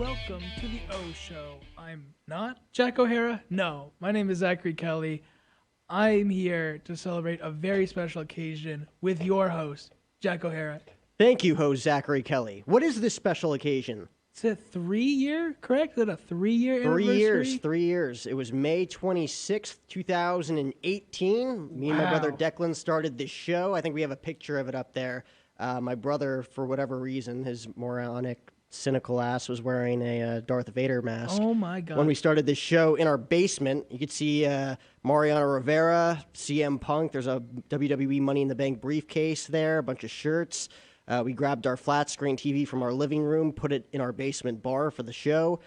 welcome to the O Show. I'm not Jack O'Hara. No, my name is Zachary Kelly. I'm here to celebrate a very special occasion with your host, Jack O'Hara. Thank you, host Zachary Kelly. What is this special occasion? It's a 3-year, correct? Is it a 3-year anniversary? 3 years. It was May 26th, 2018. Me and my brother Declan started this show. I think we have a picture of it up there. My brother, for whatever reason, his moronic, cynical ass was wearing a Darth Vader mask. Oh, my God. When we started this show in our basement, you could see Mariano Rivera, CM Punk. There's a WWE Money in the Bank briefcase there, a bunch of shirts. We grabbed our flat screen TV from our living room, put it in our basement bar for the show.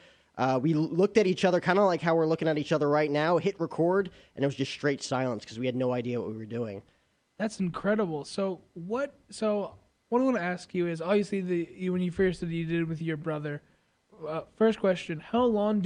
We looked at each other kind of like how we're looking at each other right now, hit record, and it was just straight silence because we had no idea what we were doing. That's incredible. So what I want to ask you is, obviously, when you first did, you did it with your brother. First question, how long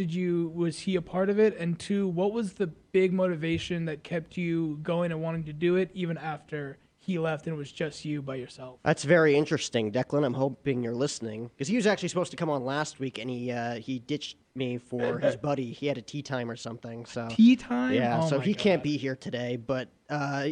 was he a part of it? And two, what was the big motivation that kept you going and wanting to do it even after he left and it was just you by yourself? That's very interesting, Declan. I'm hoping you're listening because he was actually supposed to come on last week, and he ditched me for his buddy. He had a tea time or something. So tea time? Yeah, oh so he God. Can't be here today. But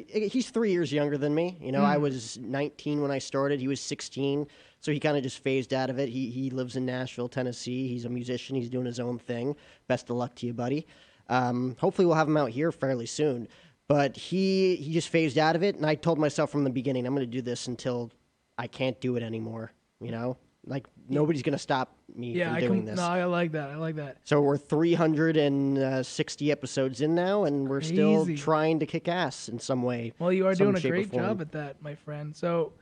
he's 3 years younger than me. You know, I was 19 when I started. He was 16, so he kind of just phased out of it. He lives in Nashville, Tennessee. He's a musician. He's doing his own thing. Best of luck to you, buddy. Hopefully we'll have him out here fairly soon. But he just phased out of it, and I told myself from the beginning, I'm going to do this until I can't do it anymore, you know? Like, nobody's going to stop me from doing this. No, I like that. So we're 360 episodes in now, and we're still trying to kick ass in some way. Well, you are doing a great job at that, my friend. So,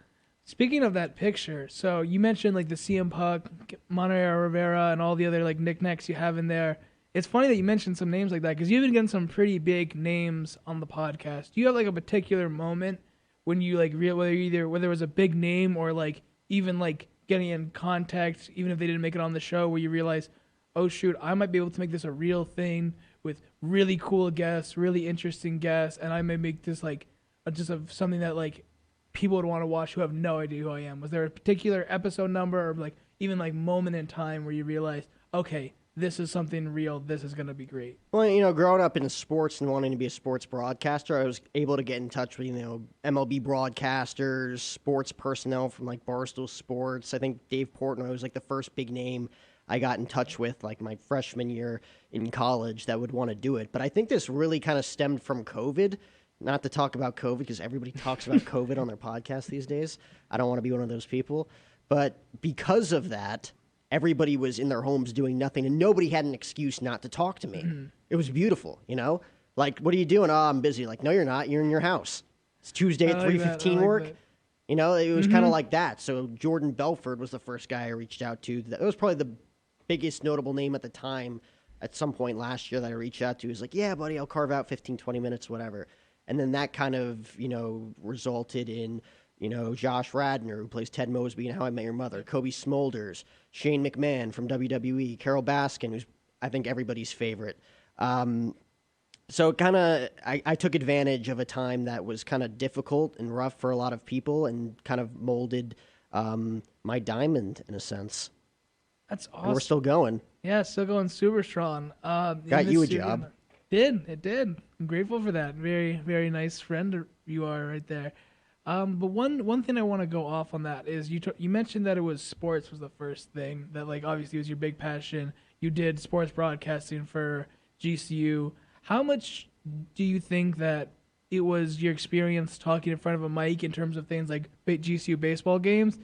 speaking of that picture, so you mentioned, like, the CM Punk, Mariano Rivera, and all the other, like, knickknacks you have in there. It's funny that you mentioned some names like that because you've been getting some pretty big names on the podcast. Do you have like a particular moment when you like whether it was a big name or like even like getting in contact, even if they didn't make it on the show, where you realize, oh shoot, I might be able to make this a real thing with really cool guests, really interesting guests, and I may make this like something that like people would want to watch who have no idea who I am. Was there a particular episode number or like even like moment in time where you realized, okay, this is something real, this is going to be great? Well, you know, growing up in sports and wanting to be a sports broadcaster, I was able to get in touch with, you know, MLB broadcasters, sports personnel from, like, Barstool Sports. I think Dave Portnoy was, like, the first big name I got in touch with, like, my freshman year in college that would want to do it. But I think this really kind of stemmed from COVID. Not to talk about COVID, because everybody talks about COVID on their podcast these days. I don't want to be one of those people. But because of that, everybody was in their homes doing nothing, and nobody had an excuse not to talk to me. It was beautiful, you know? Like, what are you doing? Oh, I'm busy. Like, no, you're not. You're in your house. It's Tuesday at 3:15 work. That. You know, it was kind of like that. So Jordan Belford was the first guy I reached out to. That was probably the biggest notable name at the time at some point last year that I reached out to. He was like, yeah, buddy, I'll carve out 15, 20 minutes, whatever. And then that kind of, you know, resulted in, you know, Josh Radnor, who plays Ted Mosby in How I Met Your Mother, Cobie Smulders, Shane McMahon from WWE, Carole Baskin, who's, I think, everybody's favorite. So kind of, I took advantage of a time that was kind of difficult and rough for a lot of people and kind of molded my diamond, in a sense. That's awesome. And we're still going. Yeah, still going super strong. Got you a job. It did. I'm grateful for that. Very, very nice friend you are right there. But one thing I want to go off on that is you mentioned that it was sports was the first thing that like obviously was your big passion. You did sports broadcasting for GCU. How much do you think that it was your experience talking in front of a mic in terms of things like GCU baseball games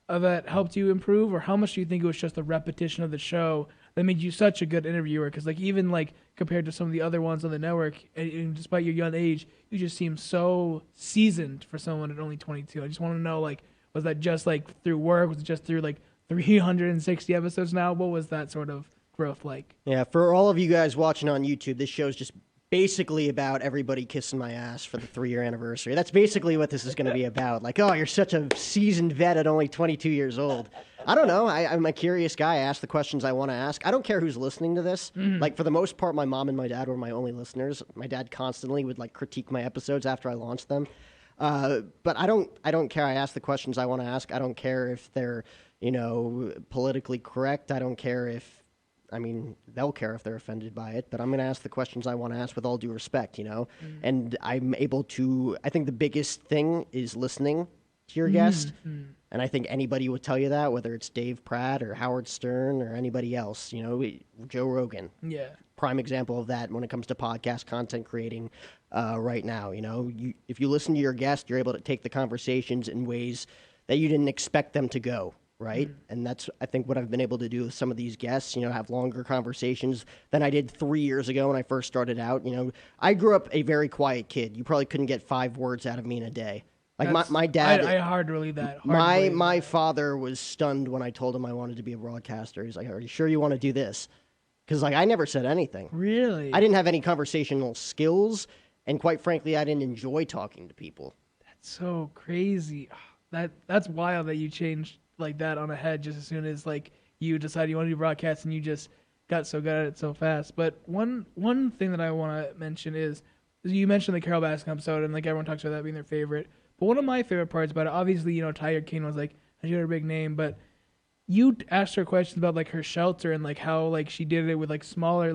that helped you improve, or how much do you think it was just the repetition of the show that made you such a good interviewer? Because like even like compared to some of the other ones on the network, and despite your young age, you just seem so seasoned for someone at only 22. I just want to know, like, was that just like through work? Was it just through like 360 episodes now? What was that sort of growth like? Yeah, for all of you guys watching on YouTube, this show's just basically about everybody kissing my ass for the 3-year anniversary. That's basically what this is going to be about. Like, oh, you're such a seasoned vet at only 22 years old. I don't know. I'm a curious guy. I ask the questions I want to ask. I don't care who's listening to this. Like, for the most part, my mom and my dad were my only listeners. My dad constantly would, like, critique my episodes after I launched them. But I don't care. I ask the questions I want to ask. I don't care if they're, politically correct. I don't care if I mean, they'll care if they're offended by it, but I'm going to ask the questions I want to ask with all due respect, you know? And I'm able to, I think the biggest thing is listening to your guest. And I think anybody would tell you that, whether it's Dave Pratt or Howard Stern or anybody else, you know, Joe Rogan. Yeah. Prime example of that when it comes to podcast content creating right now. You know, if you listen to your guest, you're able to take the conversations in ways that you didn't expect them to go, right? And that's, I think, what I've been able to do with some of these guests, you know, have longer conversations than I did 3 years ago when I first started out. You know, I grew up a very quiet kid. You probably couldn't get 5 words out of me in a day. Like my dad, I hard to believe that. My father was stunned when I told him I wanted to be a broadcaster. He's like, "Are you sure you want to do this?" Because like I never said anything. Really? I didn't have any conversational skills, and quite frankly, I didn't enjoy talking to people. That's so crazy. That's wild that you changed like that on a head just as soon as like you decided you want to do broadcast and you just got so good at it so fast. But one thing that I want to mention is you mentioned the Carole Baskin episode and like everyone talks about that being their favorite. But one of my favorite parts about it, obviously, you know, Tiger King was like a big name, but you asked her questions about like her shelter and like how like she did it with like smaller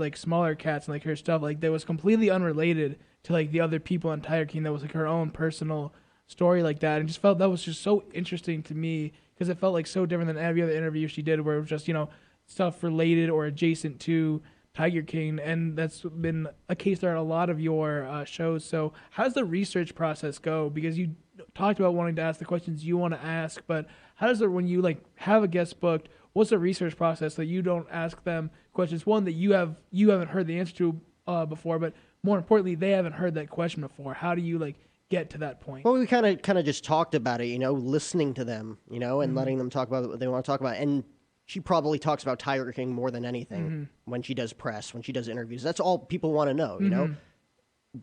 cats and like her stuff like that was completely unrelated to like the other people on Tiger King. That was like her own personal story like that, and just felt that was just so interesting to me because it felt like so different than every other interview she did, where it was just, you know, stuff related or adjacent to Tiger King, and that's been a case throughout a lot of your shows. So how does the research process go? Because you talked about wanting to ask the questions you want to ask, but how does it, when you like have a guest booked, what's the research process so you don't ask them questions, one, that you haven't heard the answer to before, but more importantly, they haven't heard that question before? How do you like get to that point? Well, we kind of just talked about it, you know, listening to them, you know, and letting them talk about what they want to talk about. And she probably talks about Tiger King more than anything when she does press, when she does interviews. That's all people want to know, you know?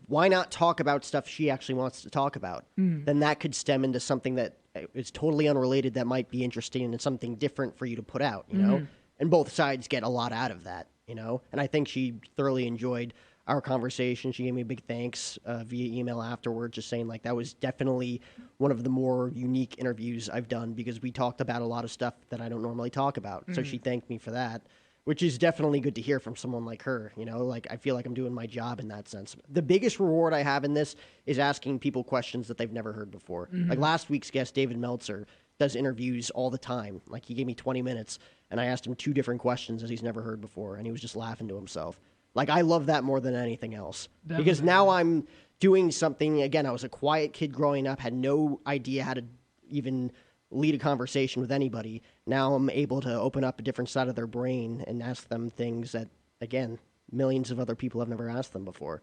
Why not talk about stuff she actually wants to talk about? Then that could stem into something that is totally unrelated that might be interesting and something different for you to put out, you know? And both sides get a lot out of that, you know? And I think she thoroughly enjoyed our conversation. She gave me a big thanks via email afterwards, just saying like that was definitely one of the more unique interviews I've done because we talked about a lot of stuff that I don't normally talk about. So she thanked me for that, which is definitely good to hear from someone like her. You know, like I feel like I'm doing my job in that sense. The biggest reward I have in this is asking people questions that they've never heard before. Like last week's guest, David Meltzer, does interviews all the time. Like he gave me 20 minutes and I asked him 2 different questions that he's never heard before, and he was just laughing to himself. Like, I love that more than anything else. Definitely. Because now I'm doing something, again, I was a quiet kid growing up, had no idea how to even lead a conversation with anybody. Now I'm able to open up a different side of their brain and ask them things that, again, millions of other people have never asked them before.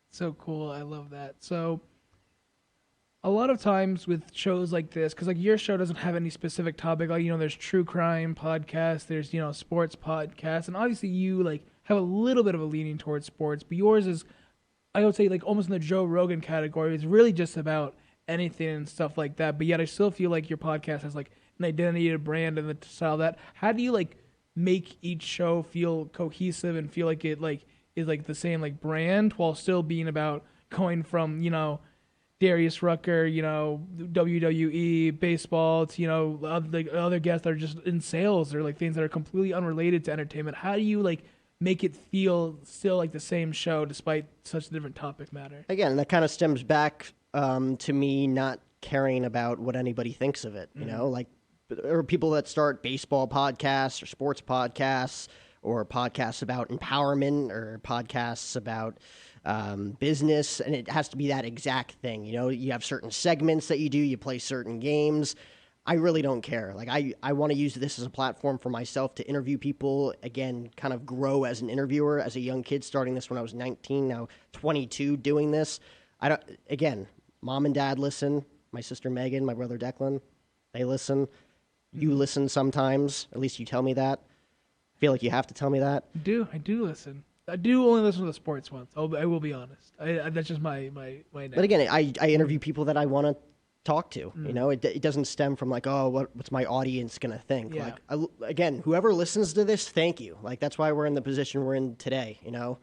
So cool. I love that. So a lot of times with shows like this, because like your show doesn't have any specific topic, like, you know, there's true crime podcasts, there's, you know, sports podcasts, and obviously you like have a little bit of a leaning towards sports, but yours is, I would say, like almost in the Joe Rogan category. It's really just about anything and stuff like that. But yet I still feel like your podcast has like an identity, a brand, and the style of that. How do you like make each show feel cohesive and feel like it like is like the same like brand while still being about going from, you know, Darius Rucker, you know, WWE, baseball, to, you know, other guests that are just in sales or like things that are completely unrelated to entertainment? How do you like make it feel still like the same show despite such a different topic matter? Again, that kind of stems back to me not caring about what anybody thinks of it, you know, like, or people that start baseball podcasts or sports podcasts or podcasts about empowerment or podcasts about business, and it has to be that exact thing. You know, you have certain segments that you do, you play certain games. I really don't care. Like, I want to use this as a platform for myself to interview people, again, kind of grow as an interviewer, as a young kid starting this when I was 19, now 22 doing this. Again, mom and dad listen. My sister Megan, my brother Declan, they listen. You listen sometimes. At least you tell me that. I feel like you have to tell me that. I do listen. I do only listen to the sports ones. I will be honest. That's just my But again, I interview people that I want to talk to. You know, it doesn't stem from like, oh, what's my audience gonna think? Yeah. Like, again, whoever listens to this, thank you. Like, that's why we're in the position we're in today. You know,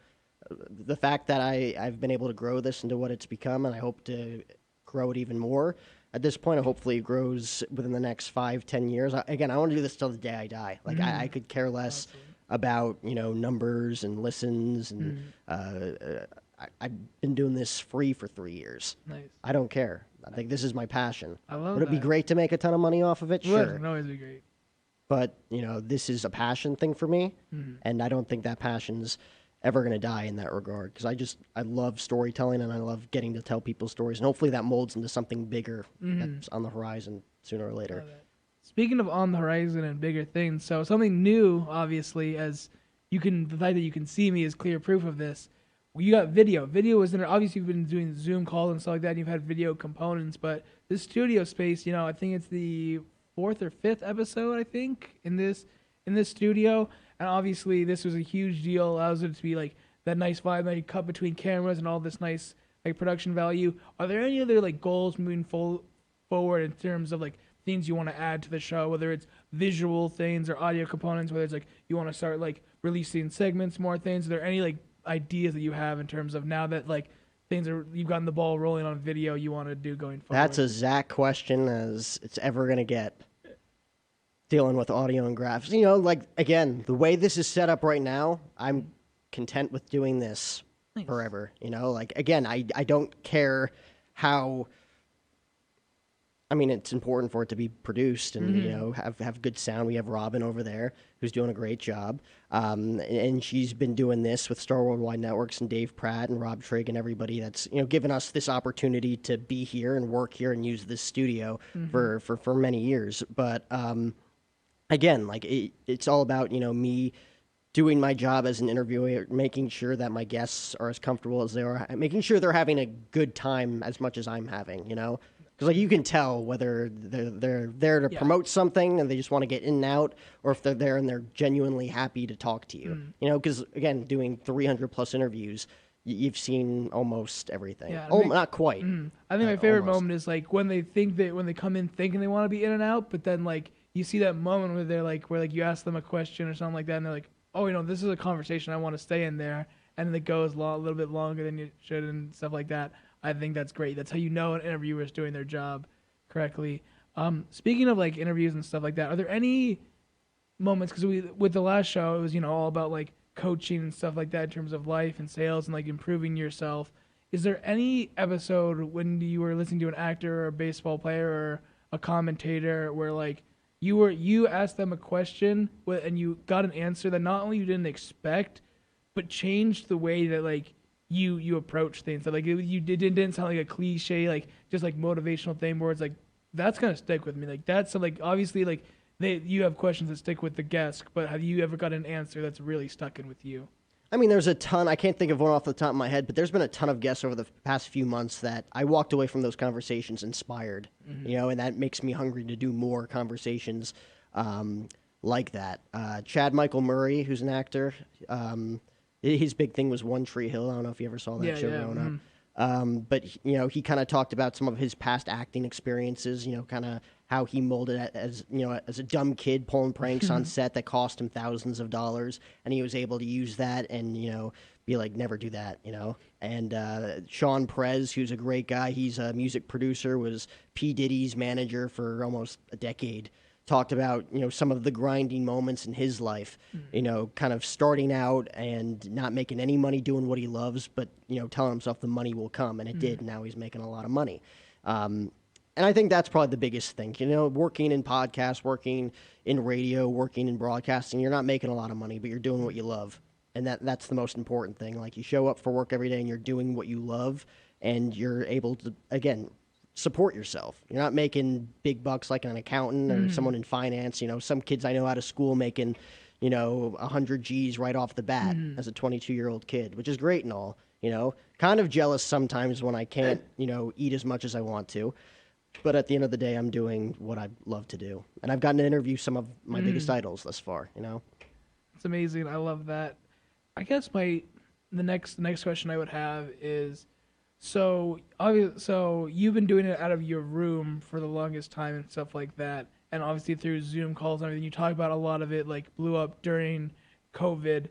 the fact that I've been able to grow this into what it's become, and I hope to grow it even more. At this point, hopefully it grows within the next 5-10 years. Again, I want to do this till the day I die. Like, I could care less about, numbers and listens. And I've been doing this free for 3 years. Nice. I don't care. I think this is my passion. I love Would it be that. great to make a ton of money off of it? Sure. Would always be great. But, this is a passion thing for me. And I don't think that passion's ever going to die in that regard, because I love storytelling, and I love getting to tell people stories, and hopefully that molds into something bigger that's on the horizon sooner or later. Speaking of on the horizon and bigger things, so something new, obviously, as the fact that you can see me is clear proof of this. You got video. Video is obviously you've been doing Zoom calls and stuff like that, and you've had video components, but this studio space, I think it's the 4th or 5th episode, I think, in this studio. And obviously, this was a huge deal. Allows it to be like that nice vibe that you cut between cameras and all this nice like production value. Are there any other like goals moving forward in terms of like things you want to add to the show, whether it's visual things or audio components, whether it's like you want to start like releasing segments, more things? Are there any like ideas that you have in terms of now that like you've gotten the ball rolling on video you want to do going forward? That's a Zach question as it's ever going to get. Dealing with audio and graphics. Like, again, the way this is set up right now, I'm content with doing this forever. Like, again, I don't care how... I mean, it's important for it to be produced and, have good sound. We have Robin over there who's doing a great job. And she's been doing this with Star Worldwide Networks and Dave Pratt and Rob Trigg and everybody that's, given us this opportunity to be here and work here and use this studio for many years. But... again, like it's all about, me doing my job as an interviewer, making sure that my guests are as comfortable as they are, making sure they're having a good time as much as I'm having, because like you can tell whether they're there to promote something and they just want to get in and out, or if they're there and they're genuinely happy to talk to you, because again, doing 300 plus interviews, you've seen almost everything. Yeah, not quite. I think my favorite moment is like when they come in thinking they want to be in and out, but then like you see that moment where they're like, where like you ask them a question or something like that, and they're like, oh, this is a conversation, I want to stay in there, and it goes a little bit longer than you should and stuff like that. I think that's great. That's how you know an interviewer is doing their job correctly. Speaking of like interviews and stuff like that, are there any moments, because with the last show, it was all about like coaching and stuff like that in terms of life and sales and like improving yourself. Is there any episode when you were listening to an actor or a baseball player or a commentator where like you asked them a question and you got an answer that not only you didn't expect, but changed the way that like you approach things? That like you didn't sound like a cliche, like just like motivational thing where it's like that's gonna stick with me. Like that's like obviously like you have questions that stick with the guest, but have you ever got an answer that's really stuck in with you? I mean, there's a ton. I can't think of one off the top of my head, but there's been a ton of guests over the past few months that I walked away from those conversations inspired, and that makes me hungry to do more conversations like that. Chad Michael Murray, who's an actor, his big thing was One Tree Hill. I don't know if you ever saw that show growing up. But, he kind of talked about some of his past acting experiences, kind of how he molded it as a dumb kid pulling pranks on set that cost him thousands of dollars. And he was able to use that and, be like, never do that, And Sean Prez, who's a great guy, he's a music producer, was P. Diddy's manager for almost a decade. Talked about, some of the grinding moments in his life, kind of starting out and not making any money doing what he loves, but, telling himself the money will come, and it did. Now he's making a lot of money. And I think that's probably the biggest thing, working in podcasts, working in radio, working in broadcasting, you're not making a lot of money, but you're doing what you love. And that's the most important thing. Like you show up for work every day and you're doing what you love and you're able to, again, support yourself. You're not making big bucks like an accountant or someone in finance. Some kids I know out of school making, 100 G's right off the bat as a 22-year-old kid, which is great and all, kind of jealous sometimes when I can't, eat as much as I want to. But at the end of the day, I'm doing what I love to do. And I've gotten to interview some of my biggest idols thus far, It's amazing. I love that. I guess the next question I would have is, so you've been doing it out of your room for the longest time and stuff like that, and obviously through Zoom calls and everything. You talk about a lot of it like blew up during COVID.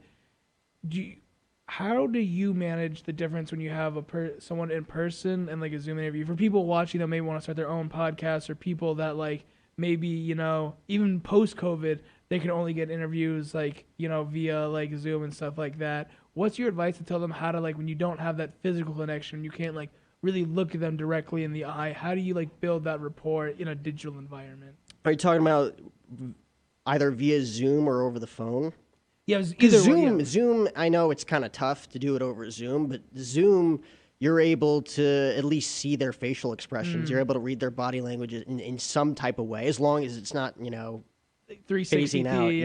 How do you manage the difference when you have someone in person and like a Zoom interview? For people watching that may want to start their own podcast, or people that like maybe even post COVID they can only get interviews like, via like Zoom and stuff like that. What's your advice to tell them how to, like, when you don't have that physical connection, you can't like really look at them directly in the eye, how do you like build that rapport in a digital environment? Are you talking about either via Zoom or over the phone? Yeah, it was Because either Zoom, yeah. Zoom, I know it's kind of tough to do it over Zoom, but Zoom, you're able to at least see their facial expressions. You're able to read their body language in some type of way, as long as it's not, Like phasing out. 360p,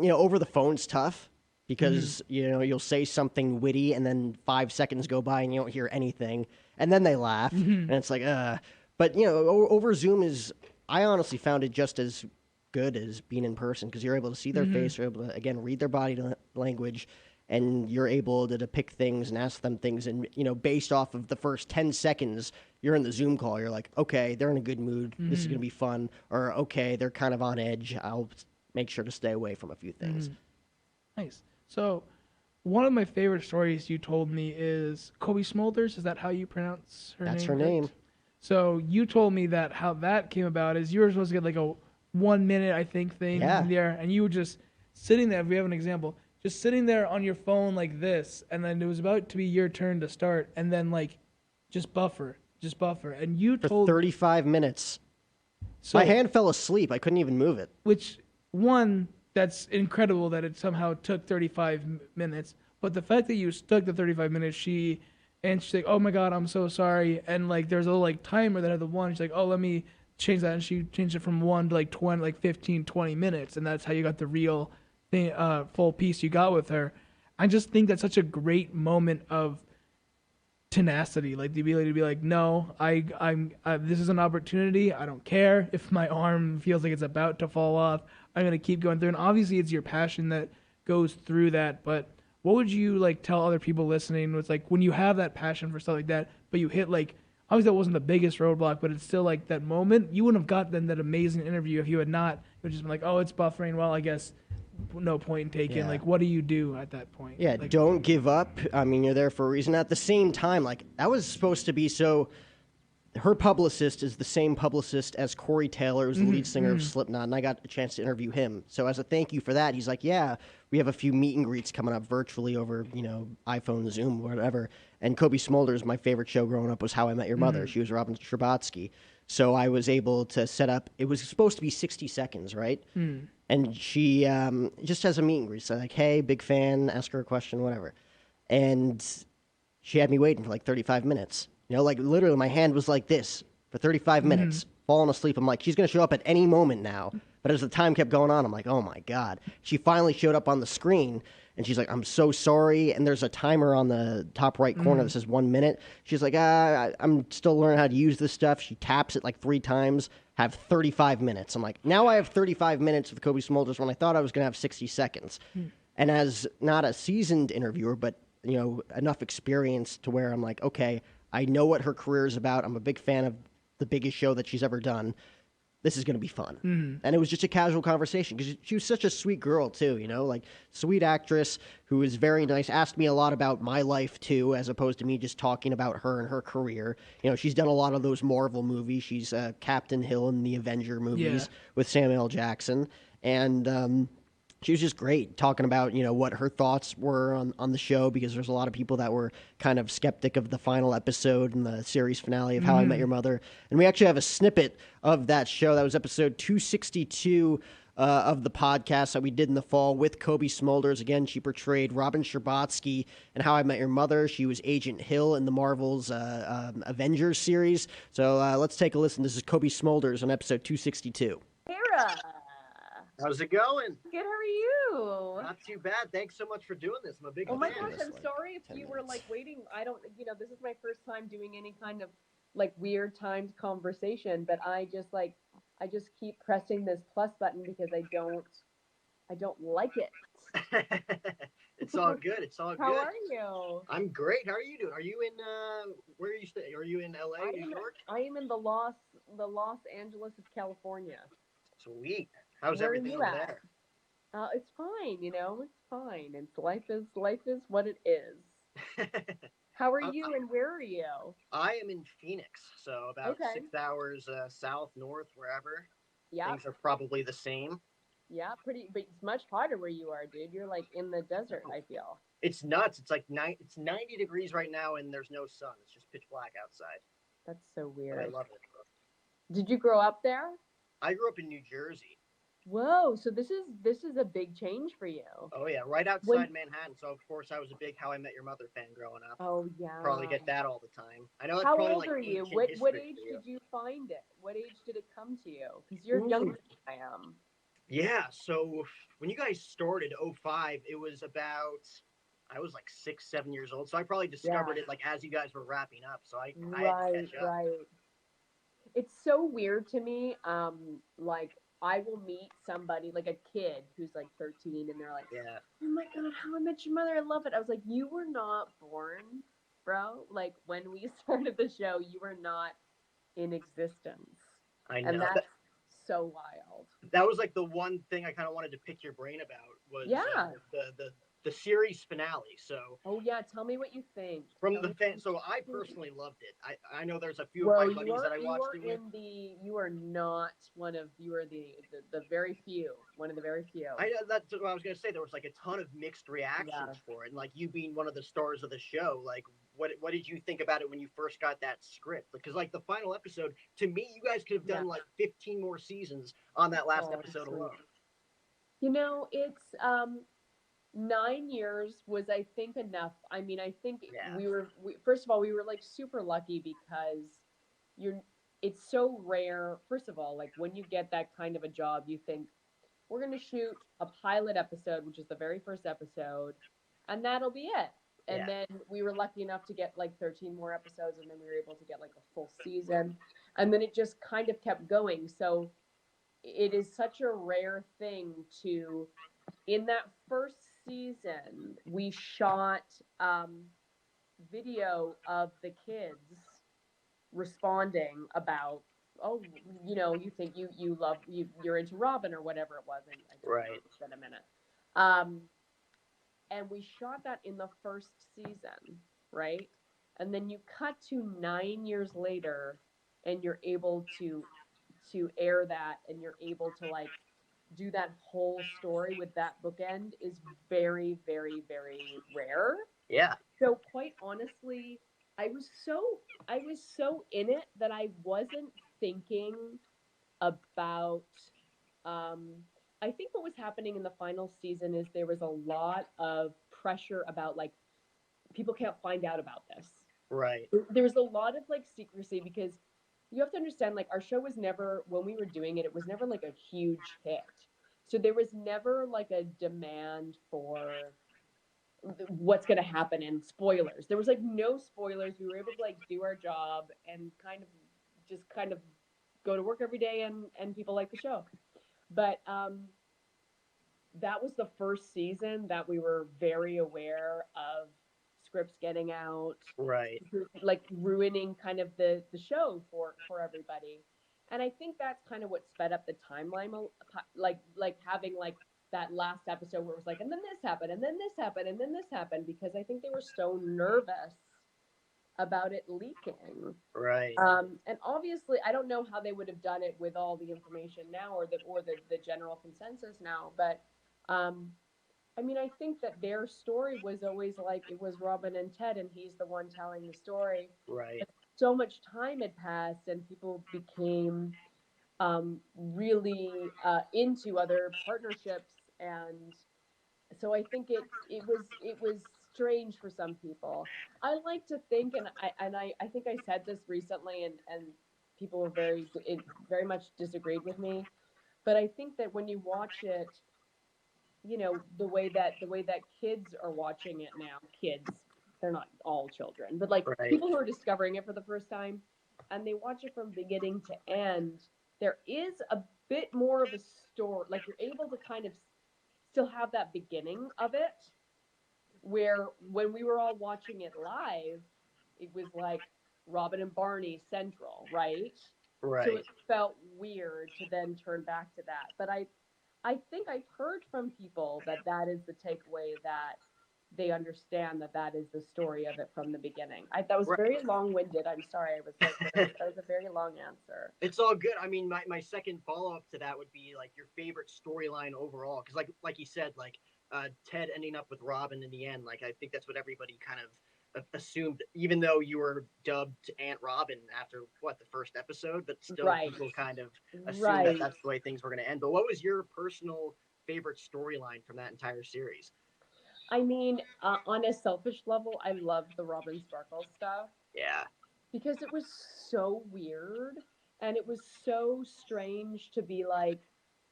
yeah. Over the phone's tough because you'll say something witty, and then 5 seconds go by and you don't hear anything, and then they laugh, and it's like, But over Zoom I honestly found it just as good as being in person because you're able to see their face, you're able to again read their body language, and you're able to depict things and ask them things, and based off of the first 10 seconds you're in the Zoom call, you're like, okay, they're in a good mood, this is going to be fun, or okay, they're kind of on edge, I'll make sure to stay away from a few things. Nice. So one of my favorite stories you told me is Cobie Smulders. Is that how you pronounce her name? That's her name. So you told me that how that came about is you were supposed to get like a 1 minute, I think, thing in there, and you were just sitting there. If we have an example, just sitting there on your phone like this, and then it was about to be your turn to start, and then like just buffer. And you told 35 minutes. so, My hand fell asleep. I couldn't even move it. which one, that's incredible that it somehow took 35 minutes. But the fact that you stuck the 35 minutes, she's like, oh my God, I'm so sorry. And like, there's a little like timer that had the one. She's like, oh, let me change that. And she changed it from 1 to like 20, like 15, 20 minutes. And that's how you got the real thing, full piece you got with her. I just think that's such a great moment of tenacity, like the ability to be like, no, I'm this is an opportunity. I don't care if my arm feels like it's about to fall off. I'm gonna keep going through. And obviously, it's your passion that goes through that. But what would you like tell other people listening? It's like when you have that passion for stuff like that, but you hit like, obviously that wasn't the biggest roadblock, but it's still like that moment. You wouldn't have gotten that amazing interview if you had not. It would just been like, oh, it's buffering. Well, I guess no point in taking. Yeah. Like, what do you do at that point? Yeah, like, don't give up. I mean, you're there for a reason. At the same time, like, that was supposed to be so. Her publicist is the same publicist as Corey Taylor, who's the lead singer of Slipknot, and I got a chance to interview him. So as a thank you for that, he's like, yeah, we have a few meet and greets coming up virtually over, iPhone, Zoom, whatever. And Cobie Smulders, my favorite show growing up was How I Met Your Mother. She was Robin Scherbatsky. So I was able to set up, it was supposed to be 60 seconds, right? And she just has a meet and greet. So like, hey, big fan, ask her a question, whatever. And she had me waiting for like 35 minutes. Like literally my hand was like this for 35 minutes, falling asleep. I'm like, she's going to show up at any moment now. But as the time kept going on, I'm like, oh my God. She finally showed up on the screen, and she's like, I'm so sorry. And there's a timer on the top right corner that says 1 minute. She's like, I'm still learning how to use this stuff. She taps it like 3 times, have 35 minutes. I'm like, now I have 35 minutes with Cobie Smulders when I thought I was going to have 60 seconds. And as not a seasoned interviewer, but enough experience to where I'm like, okay, I know what her career is about. I'm a big fan of the biggest show that she's ever done. This is going to be fun. And it was just a casual conversation because she was such a sweet girl too, like sweet actress who is very nice, asked me a lot about my life too, as opposed to me just talking about her and her career. She's done a lot of those Marvel movies. She's Captain Hill in the Avenger movies with Samuel L. Jackson. And she was just great talking about, what her thoughts were on the show, because there's a lot of people that were kind of skeptic of the final episode and the series finale of How I Met Your Mother. And we actually have a snippet of that show. That was episode 262 of the podcast that we did in the fall with Cobie Smulders. Again, she portrayed Robin Scherbatsky in How I Met Your Mother. She was Agent Hill in the Marvel's Avengers series. So let's take a listen. This is Cobie Smulders on episode 262. Sarah. How's it going? Good, how are you? Not too bad. Thanks so much for doing this. I'm a big Oh my fan. gosh, I'm sorry if you were like waiting. I don't, this is my first time doing any kind of like weird timed conversation, but I just keep pressing this plus button because I don't like it. It's all good. It's all How good. are you? I'm great. How are you doing? Are you in where are you staying? Are you in LA, New York? I am in the Los Angeles of California. Sweet. How's Where are everything you over at? there? It's fine, it's fine. It's life is what it is. How are you and where are you? I am in Phoenix, so about Okay. 6 hours south, north, wherever. Yeah. Things are probably the same. Yeah, pretty, but it's much hotter where you are, dude. You're like in the desert, I feel. It's nuts. It's like it's 90 degrees right now, and there's no sun. It's just pitch black outside. That's so But I weird. love it. Did you grow up there? I grew up in New Jersey. Whoa, so this is a big change for you. Oh yeah, right When outside Manhattan. So of course I was a big How I Met Your Mother fan growing up. Oh yeah. Probably get that all the time. I know that's How probably old like are you? ancient What history age for you. did you find it? What age did it come to you? Because you're Ooh. younger than I am. Yeah, so when you guys started 05, it was about I was like 6, 7 years old. So I probably discovered Yeah. it like as you guys were wrapping up. So I had to Right, catch up. right. It's so weird to me. Like I will meet somebody like a kid who's like 13 and they're like, Yeah. "Oh my god, How I Met Your Mother, I love it." I was like, "You were not born, bro. Like when we started the show, you were not in existence." I And know. that's so wild. That was like the one thing I kind of wanted to pick your brain about was Yeah. the series finale. So Oh yeah, tell me what you think. from Tell the me fan, what so I you think. personally loved it. I know there's a few of Well, my buddies that I you watched are it with. in the you are not one of you are the very few, one of the very few. That's what I was gonna say. There was like a ton of mixed reactions Yeah. for it, and like you being one of the stars of the show, like what did you think about it when you first got that script? Because like the final episode, to me, you guys could have done Yeah. like 15 more seasons on that last Oh, episode sweet. alone. It's 9 years was I think enough. I mean, I think Yeah, first of all we were like super lucky because you're it's so rare. First of all, like when you get that kind of a job, you think we're going to shoot a pilot episode, which is the very first episode, and that'll be it. And yeah, then we were lucky enough to get like 13 more episodes, and then we were able to get like a full season. And then it just kind of kept going. So it is such a rare thing to, in that first season, we shot video of the kids responding about, oh, you think you love you're into Robin or whatever it was. I don't right. remember. It's been a minute. Um, and we shot that in the first season, right? And then you cut to 9 years later, and you're able to air that, and you're able to like do that whole story with that bookend is very, very, very rare. Yeah, So quite honestly, I was so in it that I wasn't thinking about um I think what was happening in the final season is there was a lot of pressure about like people can't find out about this. right, There was a lot of like secrecy because you have to understand like our show was never, when we were doing it, it was never like a huge hit. So there was never like a demand for what's going to happen and spoilers. There was like no spoilers. We were able to like do our job and kind of go to work every day, and people like the show. But that was the first season that we were very aware of scripts getting out, right. like ruining kind of the show for everybody. And I think that's kind of what sped up the timeline, like having like that last episode where it was like, and then this happened, and then this happened, and then this happened, because I think they were so nervous about it leaking. Right. And obviously, I don't know how they would have done it with all the information now, or the general consensus now. But um, I mean, I think that their story was always like it was Robin and Ted, and he's the one telling the story. Right. But so much time had passed, and people became really into other partnerships, and so I think it was strange for some people. I like to think, and I think I said this recently, and people were very much disagreed with me. But I think that when you watch it, the way that kids are watching it now, kids, they're not all children, but like Right. people who are discovering it for the first time, and they watch it from beginning to end, there is a bit more of a story. Like you're able to kind of still have that beginning of it, where when we were all watching it live, it was like Robin and Barney central, right? So Right. it felt weird to then turn back to that. But I think I've heard from people that that is the takeaway, that they understand that that is the story of it from the beginning. That was Right. very long-winded. I'm sorry. I was like, that was a very long answer. It's all good. I mean, my second follow-up to that would be like your favorite storyline overall, because like you said, like Ted ending up with Robin in the end. Like I think that's what everybody kind of assumed, even though you were dubbed Aunt Robin after what, the first episode, but still Right. people kind of assumed Right. that that's the way things were going to end. But what was your personal favorite storyline from that entire series? I mean, on a selfish level, I loved the Robin Sparkle stuff Yeah. because it was so weird and it was so strange to be like,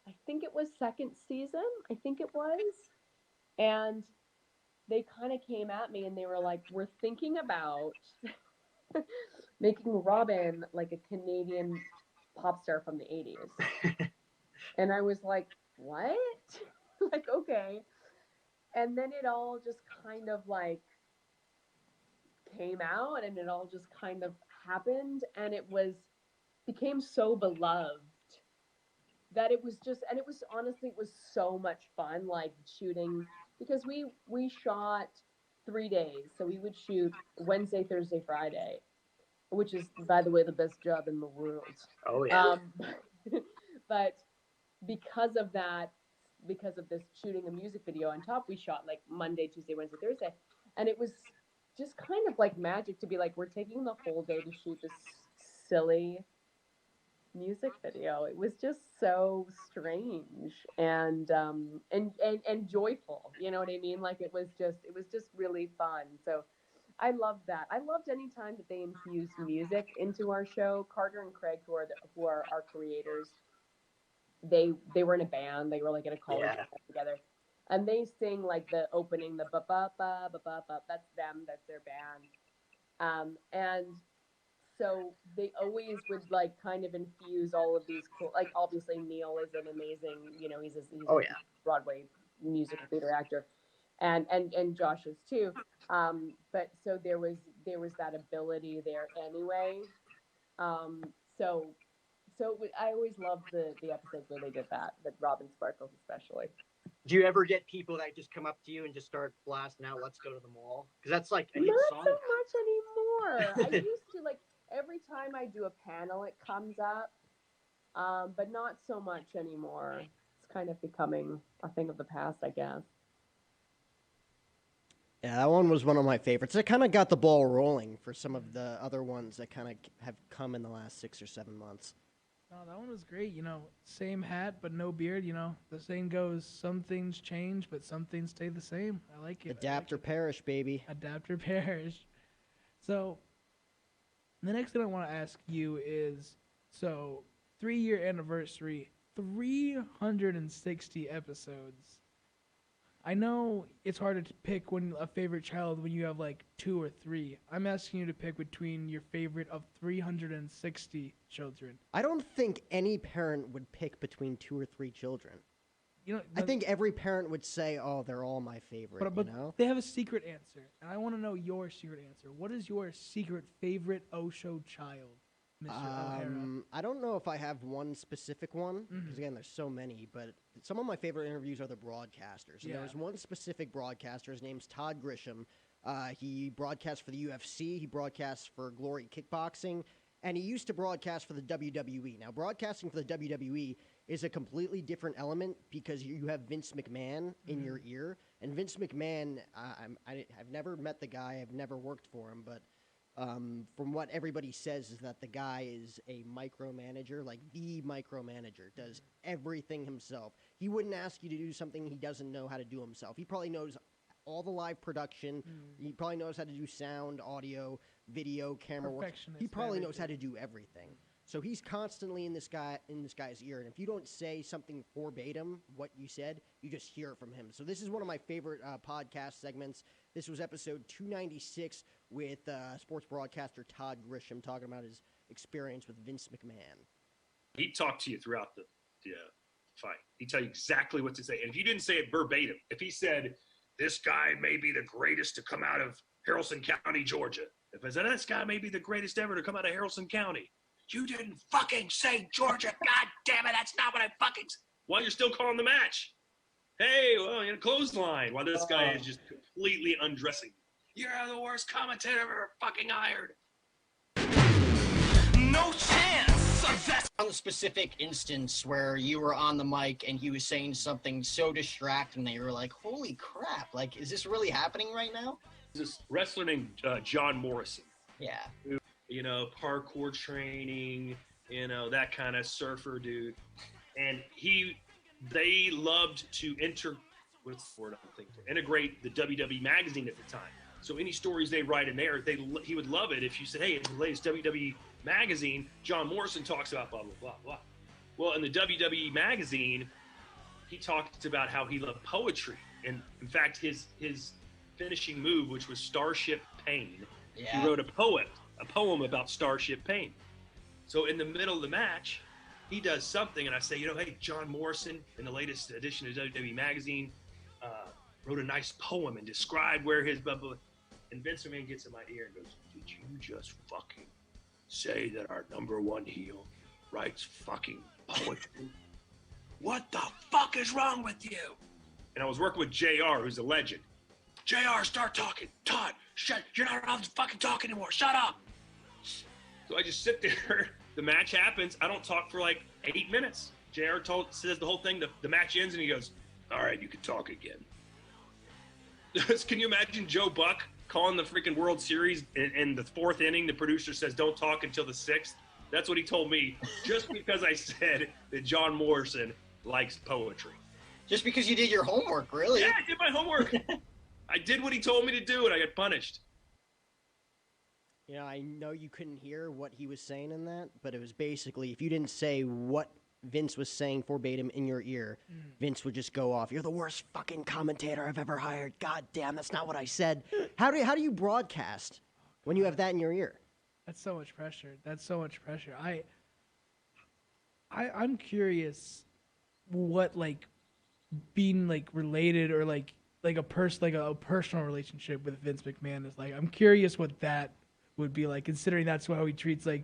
I think it was second season. I think it was. And they kind of came at me and they were like, we're thinking about making Robin like a Canadian pop star from the 80s. And I was like, what? Like, okay. And then it all just kind of like came out and it all just kind of happened and it became so beloved that it was just, and it was honestly, it was so much fun, like shooting, because we shot 3 days. So we would shoot Wednesday, Thursday, Friday, which is, by the way, the best job in the world. Oh yeah. But because of that, because of this shooting a music video on top, we shot like Monday, Tuesday, Wednesday, Thursday, and it was just kind of like magic to be like, we're taking the whole day to shoot this silly music video. It was just so strange and joyful. You know what I mean? Like it was just really fun. So I loved that. I loved any time that they infused music into our show. Carter and Craig, who are our creators, they were in a band. They were like in a college band together, and they sing like the opening, the ba ba ba ba ba ba. That's them. That's their band. And so they always would like kind of infuse all of these cool, like obviously Neil is an amazing, he's a Broadway musical theater actor, and Josh is too. But so there was that ability there anyway. So I always loved the episodes where they did that, Robin Sparkles especially. Do you ever get people that just come up to you and just start blasting out "Let's Go to the Mall"? Because that's like a hit song. Not so much anymore. I used to, like, every time I do a panel, it comes up, but not so much anymore. It's kind of becoming a thing of the past, I guess. Yeah, that one was one of my favorites. It kind of got the ball rolling for some of the other ones that kind of have come in the last 6 or 7 months. No, that one was great. Same hat but no beard. The saying goes, some things change, but some things stay the same. I like it. Adapt or perish, baby. Adapt or perish. So, the next thing I want to ask you is, 3-year anniversary, 360 episodes. I know it's harder to pick a favorite child when you have like 2 or 3. I'm asking you to pick between your favorite of 360 children. I don't think any parent would pick between 2 or 3 children. I think every parent would say, "Oh, they're all my favorite." But they have a secret answer, and I want to know your secret answer. What is your secret favorite Osho child, Mr. O'Hara? I don't know if I have one specific one, because again, there's so many, but some of my favorite interviews are the broadcasters. And there was one specific broadcaster. His name's Todd Grisham. He broadcasts for the UFC. He broadcasts for Glory Kickboxing. And he used to broadcast for the WWE. Now, broadcasting for the WWE is a completely different element because you have Vince McMahon in your ear. And Vince McMahon, I've never met the guy. I've never worked for him. But from what everybody says is that the guy is a micromanager, like the micromanager, does everything himself. He wouldn't ask you to do something he doesn't know how to do himself. He probably knows all the live production. He probably knows how to do sound, audio, video, camera work. He probably knows how to do everything. So he's constantly in this guy's ear, and if you don't say something verbatim, what you said, you just hear it from him. So this is one of my favorite podcast segments. This was episode 296 with sports broadcaster Todd Grisham talking about his experience with Vince McMahon. He'd talk to you throughout the fight. He'd tell you exactly what to say. And if you didn't say it verbatim, if he said, "This guy may be the greatest to come out of Haralson County, Georgia," if I said, "This guy may be the greatest ever to come out of Haralson County," you didn't fucking say Georgia. God damn it, that's not what I fucking... Well, you're still calling the match. Hey, well, clothesline. While this guy is just completely undressing. You're the worst commentator I've ever fucking hired. No chance. That's On the specific instance where you were on the mic and he was saying something so distracting that you were like, holy crap, like, is this really happening right now? This wrestler named John Morrison. Yeah. Parkour training, that kind of surfer dude. And they loved to integrate the WWE magazine at the time. So any stories they write in there, he would love it if you said, hey, in the latest WWE magazine, John Morrison talks about blah, blah, blah, blah. Well, in the WWE magazine, he talked about how he loved poetry. And in fact, his finishing move, which was Starship Pain, he wrote a poem about Starship Pain. So in the middle of the match, he does something, and I say, hey, John Morrison, in the latest edition of WWE magazine, wrote a nice poem and described where his blah, blah, blah. And Vince McMahon gets in my ear and goes, did you just fucking say that our number one heel writes fucking poetry? What the fuck is wrong with you? And I was working with JR, who's a legend. JR, start talking. Todd, shut. You're not allowed to fucking talk anymore. Shut up. So I just sit there. The match happens. I don't talk for like 8 minutes. JR says the whole thing. The match ends, and he goes, all right, you can talk again. Can you imagine Joe Buck calling the freaking World Series in the 4th inning? The producer says, don't talk until the 6th. That's what he told me, just because I said that John Morrison likes poetry. Just because you did your homework, really? Yeah, I did my homework. I did what he told me to do, and I got punished. I know you couldn't hear what he was saying in that, but it was basically, if you didn't say what Vince was saying verbatim in your ear, Vince would just go off. You're the worst fucking commentator I've ever hired. God damn, that's not what I said. How do you broadcast when you have that in your ear? That's so much pressure. I'm curious what being related or a personal relationship with Vince McMahon is like. I'm curious what that would be like, considering that's how he treats the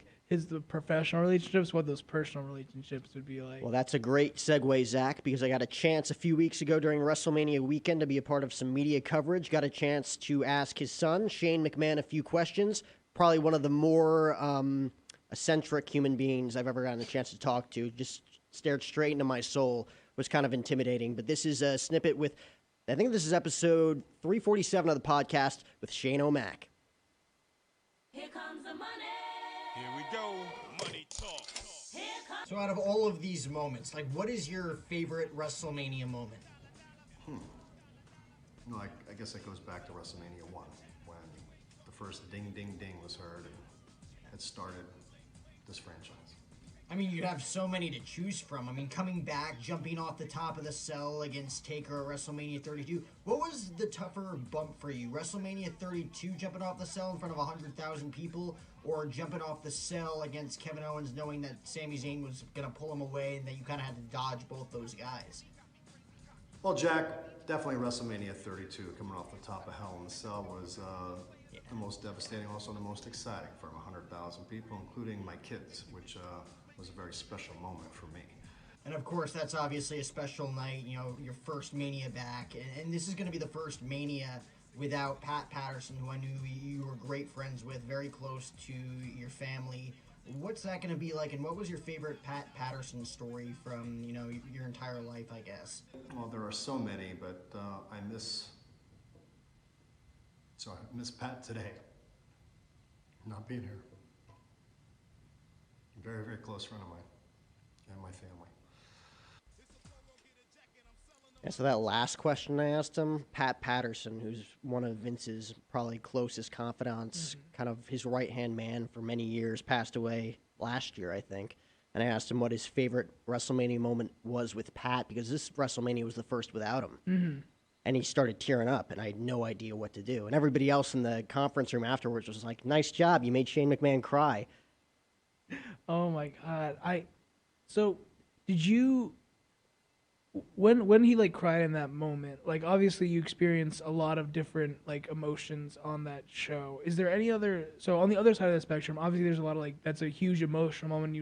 professional relationships, what those personal relationships would be like. Well, that's a great segue, Zach, because I got a chance a few weeks ago during WrestleMania weekend to be a part of some media coverage. Got a chance to ask his son, Shane McMahon, a few questions. Probably one of the more eccentric human beings I've ever gotten a chance to talk to. Just stared straight into my soul. Was kind of intimidating. But this is a snippet with, I think this is episode 347 of the podcast with Shane O'Mac. Here comes the money. Here we go. Money talk. So out of all of these moments, what is your favorite WrestleMania moment? No, I guess that goes back to WrestleMania 1, when the first ding, ding, ding was heard and had started this franchise. I mean, you have so many to choose from. I mean, coming back, jumping off the top of the cell against Taker at WrestleMania 32. What was the tougher bump for you? WrestleMania 32, jumping off the cell in front of 100,000 people, or jumping off the cell against Kevin Owens knowing that Sami Zayn was going to pull him away and that you kind of had to dodge both those guys? Well, Jack, definitely WrestleMania 32, coming off the top of Hell in a Cell, was the most devastating, also the most exciting for 100,000 people, including my kids, which was a very special moment for me. And of course, that's obviously a special night, your first Mania back. And this is going to be the first Mania without Pat Patterson, who I knew you were great friends with, very close to your family. What's that going to be like, and what was your favorite Pat Patterson story from, your entire life, I guess? Well, there are so many, but I miss Pat today. Not being here. A very, very close friend of mine and my family. Yeah, so that last question I asked him, Pat Patterson, who's one of Vince's probably closest confidants, kind of his right-hand man for many years, passed away last year, I think. And I asked him what his favorite WrestleMania moment was with Pat, because this WrestleMania was the first without him. And he started tearing up, and I had no idea what to do. And everybody else in the conference room afterwards was like, nice job, you made Shane McMahon cry. Oh my God. So did you, when he cried in that moment, obviously you experience a lot of different emotions on that show. Is there any other, so on the other side of the spectrum, obviously there's a lot of that's a huge emotional moment,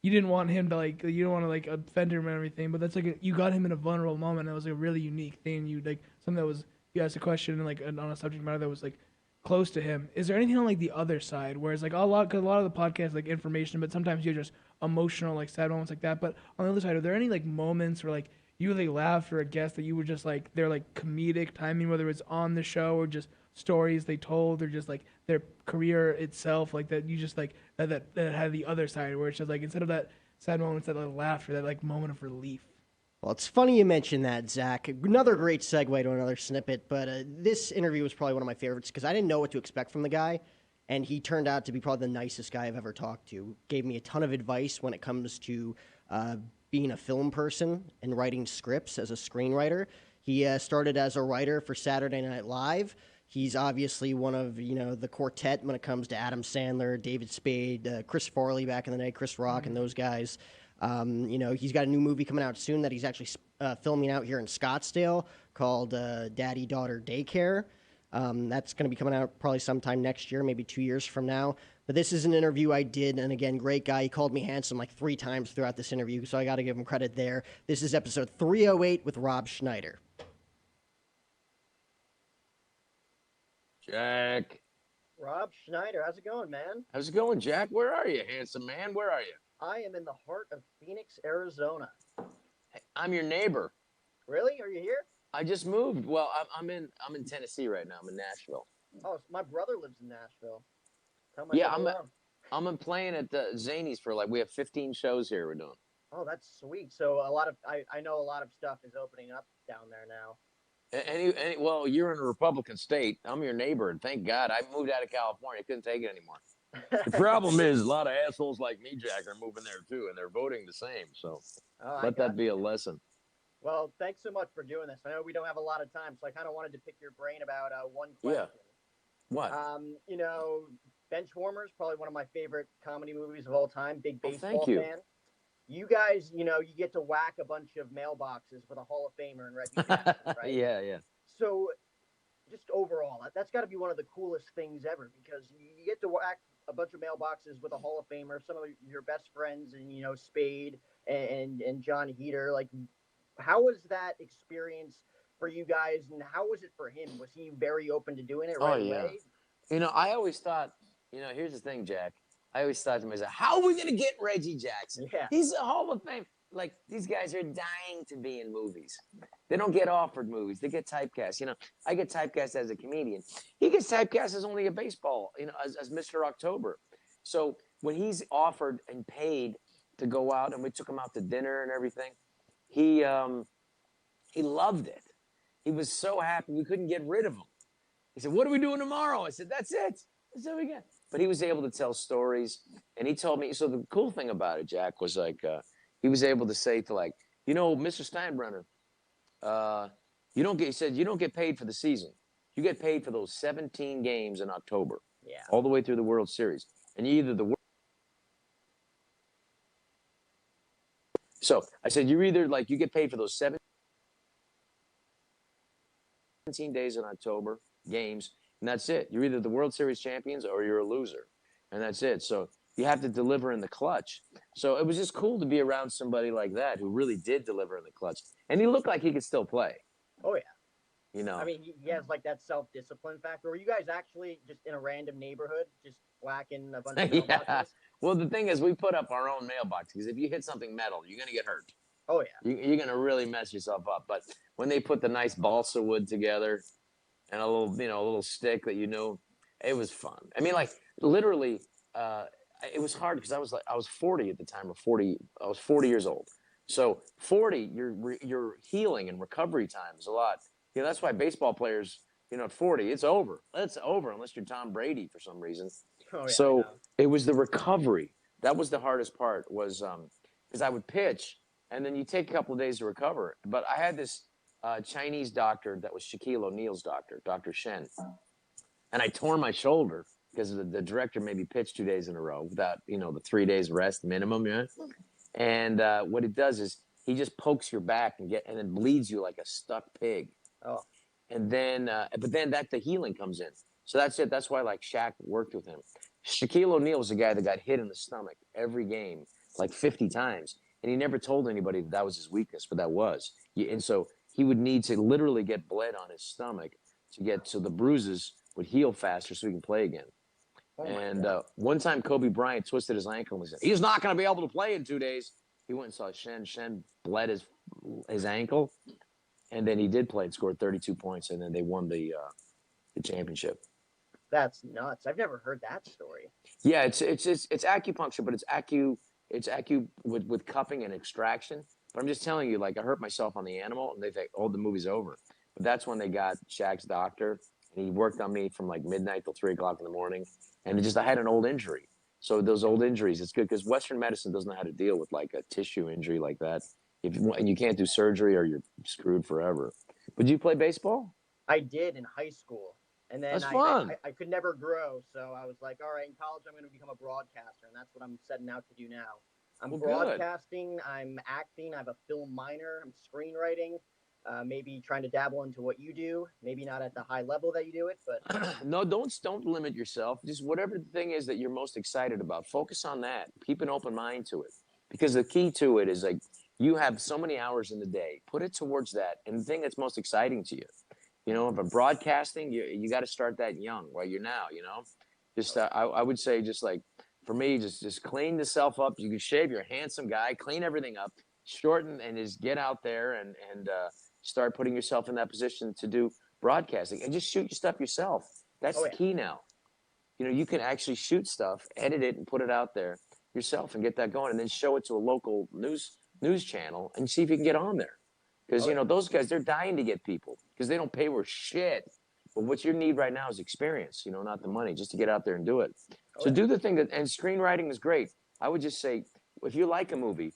you didn't want him to like you don't want to like offend him and everything, but that's like you got him in a vulnerable moment. It was like a really unique thing. You like something that was you asked a question and like on a subject matter that was like close to him. Is there anything on like the other side where it's like cause a lot of the podcasts like information, but sometimes you're just emotional like sad moments like that. But on the other side, are there any like moments where like you really laughed or a guest that you were just like they're like comedic timing, whether it's on the show or just stories they told or just like their career itself, like that you just like that had the other side where it's just like instead of that sad moment, it's that like laughter, that like moment of relief. Well, it's funny you mentioned that, Zach. Another great segue to another snippet, but this interview was probably one of my favorites because I didn't know what to expect from the guy, and he turned out to be probably the nicest guy I've ever talked to. Gave me a ton of advice when it comes to being a film person and writing scripts as a screenwriter. He started as a writer for Saturday Night Live. He's obviously one of, the quartet when it comes to Adam Sandler, David Spade, Chris Farley back in the day, Chris Rock, and those guys. He's got a new movie coming out soon that he's actually filming out here in Scottsdale called Daddy Daughter Daycare. That's going to be coming out probably sometime next year, maybe 2 years from now. But this is an interview I did, and again, great guy. He called me handsome like 3 times throughout this interview, so I got to give him credit there. This is episode 308 with Rob Schneider. Jack. Rob Schneider, how's it going, man? How's it going, Jack? Where are you, handsome man? Where are you? I am in the heart of Phoenix, Arizona. Hey, I'm your neighbor. Really? Are you here? I just moved. Well, I'm in Tennessee right now. I'm in Nashville. Oh, so my brother lives in Nashville. Yeah, I'm playing at the Zanies for we have 15 shows here we're doing. Oh, that's sweet. So I know a lot of stuff is opening up down there now. Well, you're in a Republican state. I'm your neighbor, and thank God I moved out of California. I couldn't take it anymore. The problem is a lot of assholes like me, Jack, are moving there too, and they're voting the same. So let that be a lesson. Well, thanks so much for doing this. I know we don't have a lot of time, so I kind of wanted to pick your brain about one question. Yeah. What? Benchwarmers, probably one of my favorite comedy movies of all time. Big baseball thank you. fan. You guys, you get to whack a bunch of mailboxes with a Hall of Famer and Reggie Jackson, right? Yeah. So, just overall, that's got to be one of the coolest things ever because you get to whack a bunch of mailboxes with a Hall of Famer, some of your best friends, and Spade and John Heater. Like, how was that experience for you guys, and how was it for him? Was he very open to doing it right away? I always thought, here's the thing, Jack. I always thought to myself, how are we going to get Reggie Jackson? Yeah. He's a Hall of Fame. Like, these guys are dying to be in movies. They don't get offered movies. They get typecast. I get typecast as a comedian. He gets typecast as only a baseball, as Mr. October. So when he's offered and paid to go out, and we took him out to dinner and everything, he loved it. He was so happy we couldn't get rid of him. He said, what are we doing tomorrow? I said, that's it. That's all we got. But he was able to tell stories, and he told me. So the cool thing about it, Jack, was he was able to say to Mr. Steinbrenner, you don't get paid for the season. You get paid for those 17 games in October, all the way through the World Series, and So I said, you get paid for those 17 days in October games. And that's it. You're either the World Series champions or you're a loser. And that's it. So you have to deliver in the clutch. So it was just cool to be around somebody like that who really did deliver in the clutch. And he looked like he could still play. Oh, yeah. I mean, he has that self-discipline factor. Were you guys actually just in a random neighborhood, just whacking a bunch of mailboxes? Yeah. Well, the thing is, we put up our own mailbox because if you hit something metal, you're going to get hurt. Oh, yeah. You're going to really mess yourself up. But when they put the nice balsa wood together, and a little stick that it was fun. I mean, literally, it was hard because I was 40 at the time, I was 40 years old. So 40, your healing and recovery time is a lot. That's why baseball players, at 40, it's over. It's over unless you're Tom Brady for some reason. Oh, yeah, so it was the recovery. That was the hardest part was because I would pitch and then you take a couple of days to recover. But I had this Chinese doctor that was Shaquille O'Neal's doctor, Dr. Shen. And I tore my shoulder because the director made me pitch 2 days in a row without, the 3 days rest minimum. And what it does is he just pokes your back and then bleeds you like a stuck pig. Oh. And then, but then the healing comes in. So that's it. That's why Shaq worked with him. Shaquille O'Neal was the guy that got hit in the stomach every game like 50 times. And he never told anybody that was his weakness, but that was. And so he would need to literally get bled on his stomach to get so the bruises would heal faster so he can play again. And one time Kobe Bryant twisted his ankle and he said, he's not going to be able to play in 2 days. He went and saw Shen. Shen bled his ankle. And then he did play and scored 32 points. And then they won the championship. That's nuts. I've never heard that story. Yeah, it's acupuncture, but it's acu with cupping and extraction. But I'm just telling you, like, I hurt myself on the animal, and they think, oh, the movie's over. But that's when they got Shaq's doctor, and he worked on me from like midnight till 3 o'clock in the morning. And I had an old injury. So those old injuries, it's good because Western medicine doesn't know how to deal with like a tissue injury like that. And you can't do surgery or you're screwed forever. But you play baseball? I did in high school. And then That's fun. I could never grow, so I was like, all right, in college I'm going to become a broadcaster, and that's what I'm setting out to do now. I'm broadcasting, I'm acting, I have a film minor, I'm screenwriting, maybe trying to dabble into what you do, maybe not at the high level that you do it, but... No, don't limit yourself. Just whatever the thing is that you're most excited about, focus on that. Keep an open mind to it. Because the key to it is like, you have so many hours in the day, put it towards that, and the thing that's most exciting to you. You know, if I'm broadcasting, you got to start that young, while you're now, you know. Just I would say, just like for me, just clean yourself up. You can shave. You're a handsome guy. Clean everything up, shorten, and just get out there and start putting yourself in that position to do broadcasting and just shoot your stuff yourself. That's the key now. You know, you can actually shoot stuff, edit it, and put it out there yourself and get that going, and then show it to a local news channel and see if you can get on there. Because, you know, those guys, they're dying to get people because they don't pay worth shit. But what you need right now is experience, you know, not the money, just to get out there and do it. So do the thing and screenwriting is great. I would just say, if you like a movie,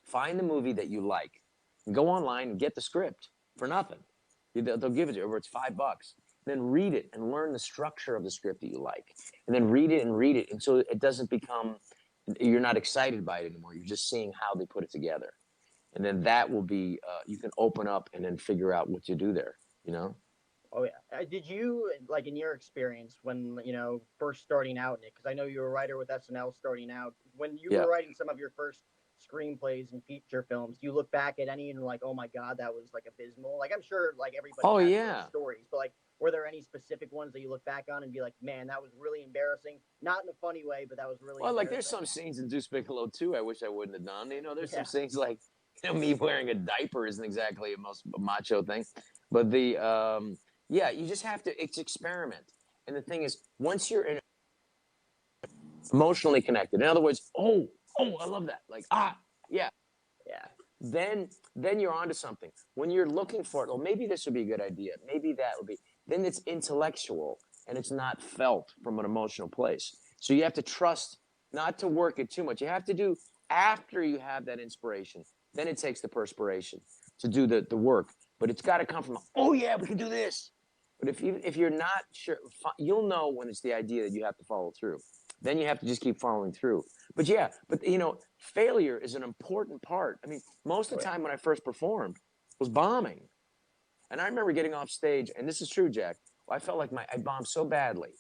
find the movie that you like and go online and get the script for nothing. They'll give it to you, or it's $5. Then read it and learn the structure of the script that you like. And then read it. And so it doesn't become, you're not excited by it anymore. You're just seeing how they put it together. And then that will be, you can open up and then figure out what to do there, you know? Oh, yeah. Did you, like, in your experience when, you know, first starting out in it, because I know you were a writer with SNL starting out, when you were writing some of your first screenplays and feature films, do you look back at any and like, oh my God, that was like abysmal? Like, I'm sure like everybody has those stories, but like, were there any specific ones that you look back on and be like, man, that was really embarrassing? Not in a funny way, but that was really like there's some scenes in Deuce Bigelow too I wish I wouldn't have done. You know, there's some scenes like, you know, me wearing a diaper isn't exactly a macho thing. But you just have to, it's experiment. And the thing is, once you're emotionally connected, in other words, oh, I love that. Like, then you're onto something. When you're looking for it, maybe this would be a good idea. Maybe that would be, then it's intellectual and it's not felt from an emotional place. So you have to trust not to work it too much. You have to do, after you have that inspiration, then it takes the perspiration to do the work. But it's got to come from, oh yeah, we can do this. But if you're not sure, you'll know when it's the idea that you have to follow through. Then you have to just keep following through. But you know, failure is an important part. I mean, most of the time when I first performed was bombing. And I remember getting off stage, and this is true, Jack. I felt like I bombed so badly.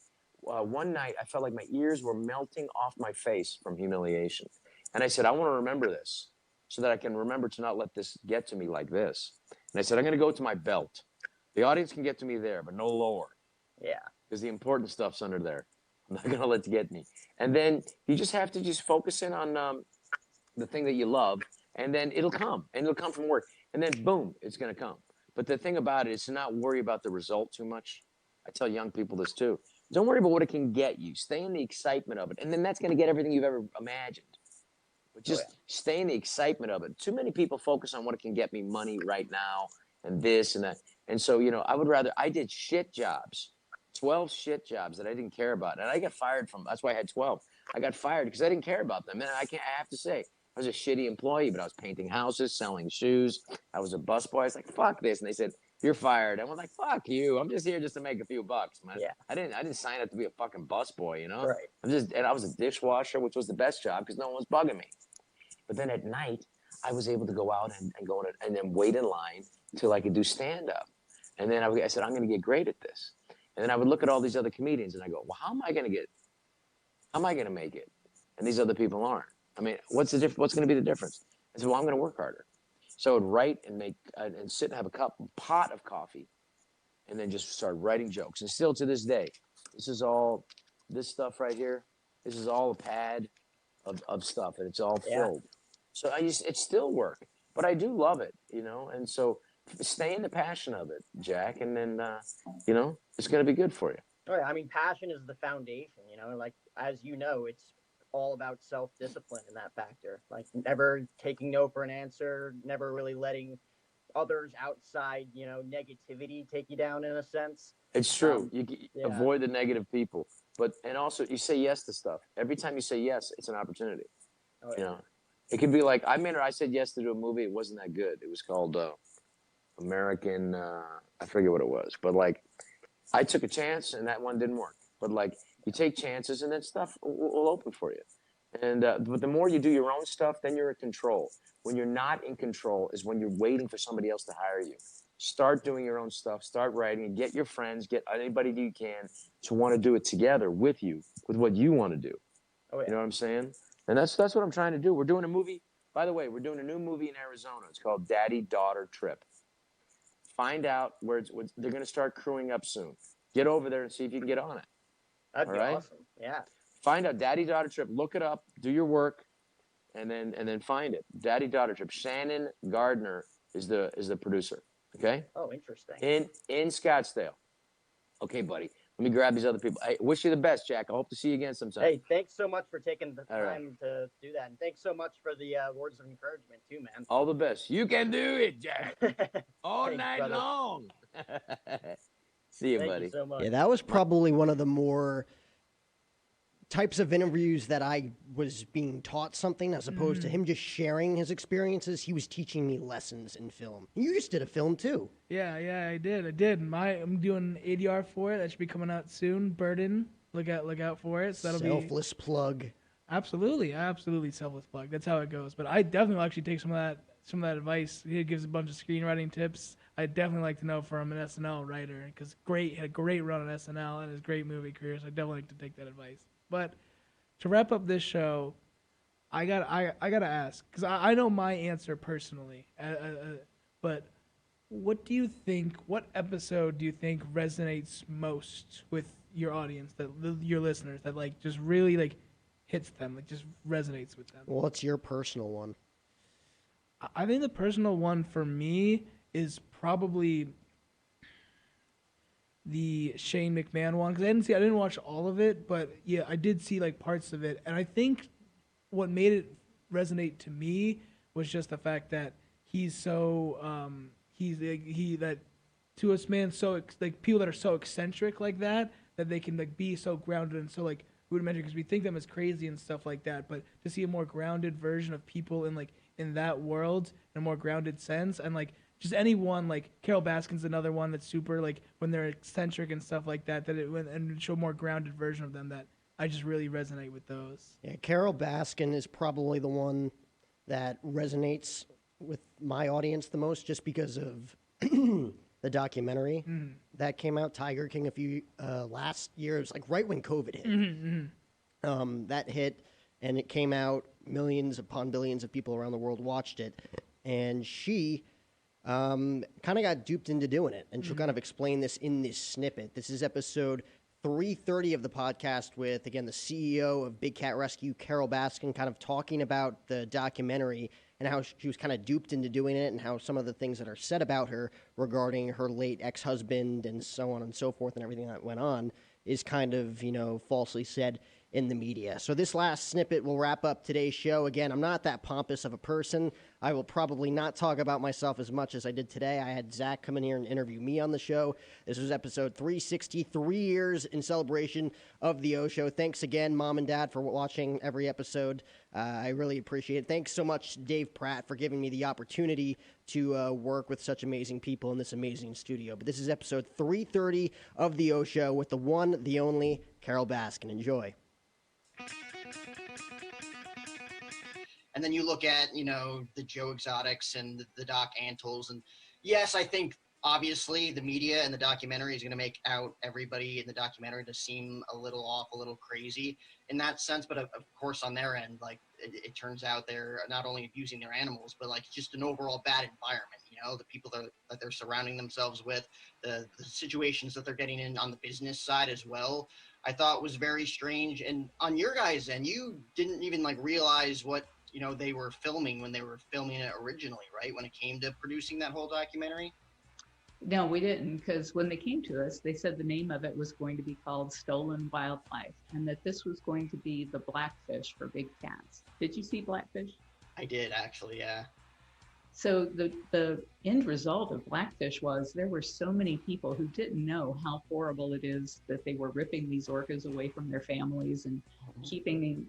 One night, I felt like my ears were melting off my face from humiliation. And I said, I want to remember this so that I can remember to not let this get to me like this. And I said, I'm going to go to my belt. The audience can get to me there, but no lower. Yeah. Because the important stuff's under there. I'm not going to let it get me. And then you just have to just focus in on the thing that you love, and then it'll come. And it'll come from work. And then, boom, it's going to come. But the thing about it is to not worry about the result too much. I tell young people this too. Don't worry about what it can get you. Stay in the excitement of it. And then that's going to get everything you've ever imagined. But just stay in the excitement of it. Too many people focus on what it can get me money right now and this and that. And so, you know, I did shit jobs, 12 shit jobs that I didn't care about. And I got fired from, that's why I had 12. I got fired because I didn't care about them. And I have to say, I was a shitty employee, but I was painting houses, selling shoes. I was a busboy. I was like, fuck this. And they said, you're fired. I was like, fuck you. I'm just here just to make a few bucks, man. Yeah. I didn't sign up to be a fucking busboy, you know? Right. And I was a dishwasher, which was the best job because no one was bugging me. But then at night, I was able to go out and go in and then wait in line till I could do stand-up. And then I said, I'm going to get great at this. And then I would look at all these other comedians and I go, well, how am I going to make it? And these other people aren't. I mean, what's what's going to be the difference? I said, well, I'm going to work harder. So I would write and make and sit and have a pot of coffee, and then just start writing jokes. And still to this day, this stuff right here. This is all a pad of stuff, and it's all filled. So it's still work, but I do love it, And so stay in the passion of it, Jack, and then it's going to be good for you. Oh, yeah. I mean, passion is the foundation, like, as you know, it's all about self-discipline in that factor, like never taking no for an answer, never really letting others outside, negativity take you down in a sense. It's true. You avoid the negative people, and also you say yes to stuff. Every time you say yes, it's an opportunity. Oh, yeah. It could be like, I said yes to do a movie. It wasn't that good. It was called American, I forget what it was, but like, I took a chance and that one didn't work. But like, you take chances and then stuff will open for you. And but the more you do your own stuff, then you're in control. When you're not in control is when you're waiting for somebody else to hire you. Start doing your own stuff. Start writing, and get your friends, get anybody you can to want to do it together with you, with what you want to do. Oh, yeah. You know what I'm saying? And that's what I'm trying to do. We're doing a movie. By the way, we're doing a new movie in Arizona. It's called Daddy-Daughter Trip. Find out where they're going to start crewing up soon. Get over there and see if you can get on it. That'd be awesome. Yeah. Find out Daddy-Daughter Trip. Look it up. Do your work, and then find it. Daddy-Daughter Trip. Shannon Gardner is the producer. Okay. Oh, interesting. In Scottsdale. Okay, buddy. Let me grab these other people. I wish you the best, Jack. I hope to see you again sometime. Hey, thanks so much for taking the time to do that, and thanks so much for the words of encouragement too, man. All the best. You can do it, Jack. All Thanks, night brother. long. See you, Thank buddy. you so much. Yeah, that was probably one of the more types of interviews that I was being taught something as opposed to him just sharing his experiences. He was teaching me lessons in film. You just did a film too. Yeah, I did. I'm doing ADR for it. That should be coming out soon. Burden, look out for it. So that'll Selfless plug. Absolutely selfless plug. That's how it goes. But I definitely will actually take some of that advice. He gives a bunch of screenwriting tips. I'd definitely like to know from an SNL writer, because had a great run on SNL and his great movie career. So I'd definitely like to take that advice. But to wrap up this show, I gotta ask, because I know my answer personally, but what episode do you think resonates most with your audience, your listeners, that like just really like hits them, like just resonates with them? Well, it's your personal one. I think the personal one for me is probably the Shane McMahon one, because I didn't watch all of it, but yeah, I did see like parts of it, and I think what made it resonate to me was just the fact that he's so that to us, man, so like people that are so eccentric like that they can like be so grounded and so like rudimentary, because we think them as crazy and stuff like that, but to see a more grounded version of people in that world in a more grounded sense, and like just anyone like Carole Baskin's another one that's super like when they're eccentric and stuff like that and show a more grounded version of them, that I just really resonate with those. Yeah, Carole Baskin is probably the one that resonates with my audience the most, just because of the documentary that came out, Tiger King, a few last year. It was like right when COVID hit. That hit, and it came out. Millions upon billions of people around the world watched it, and she kind of got duped into doing it. And she'll kind of explain this in this snippet. This is episode 330 of the podcast with, again, the CEO of Big Cat Rescue, Carole Baskin, kind of talking about the documentary and how she was kind of duped into doing it, and how some of the things that are said about her regarding her late ex-husband and so on and so forth and everything that went on is kind of, falsely said in the media. So this last snippet will wrap up today's show. Again, I'm not that pompous of a person. I will probably not talk about myself as much as I did today. I had Zach come in here and interview me on the show. This was episode 360, 3 years in celebration of the O Show. Thanks again, Mom and Dad, for watching every episode. I really appreciate it. Thanks so much, Dave Pratt, for giving me the opportunity to work with such amazing people in this amazing studio. But this is episode 330 of the O Show with the one, the only, Carole Baskin. Enjoy. And then you look at, the Joe Exotics and the Doc Antles. And yes, I think obviously the media and the documentary is going to make out everybody in the documentary to seem a little off, a little crazy in that sense. But of course, on their end, like, it turns out they're not only abusing their animals, but like just an overall bad environment. You know, the people that they're surrounding themselves with, the situations that they're getting in on the business side as well. I thought was very strange. And on your guys' end, you didn't even like realize what, you know, they were filming when they were filming it originally, right? When it came to producing that whole documentary. No, we didn't, because when they came to us, they said the name of it was going to be called Stolen Wildlife, and that this was going to be the blackfish for big cats. Did you see Blackfish? I did, actually, yeah. So the end result of Blackfish was there were so many people who didn't know how horrible it is that they were ripping these orcas away from their families and keeping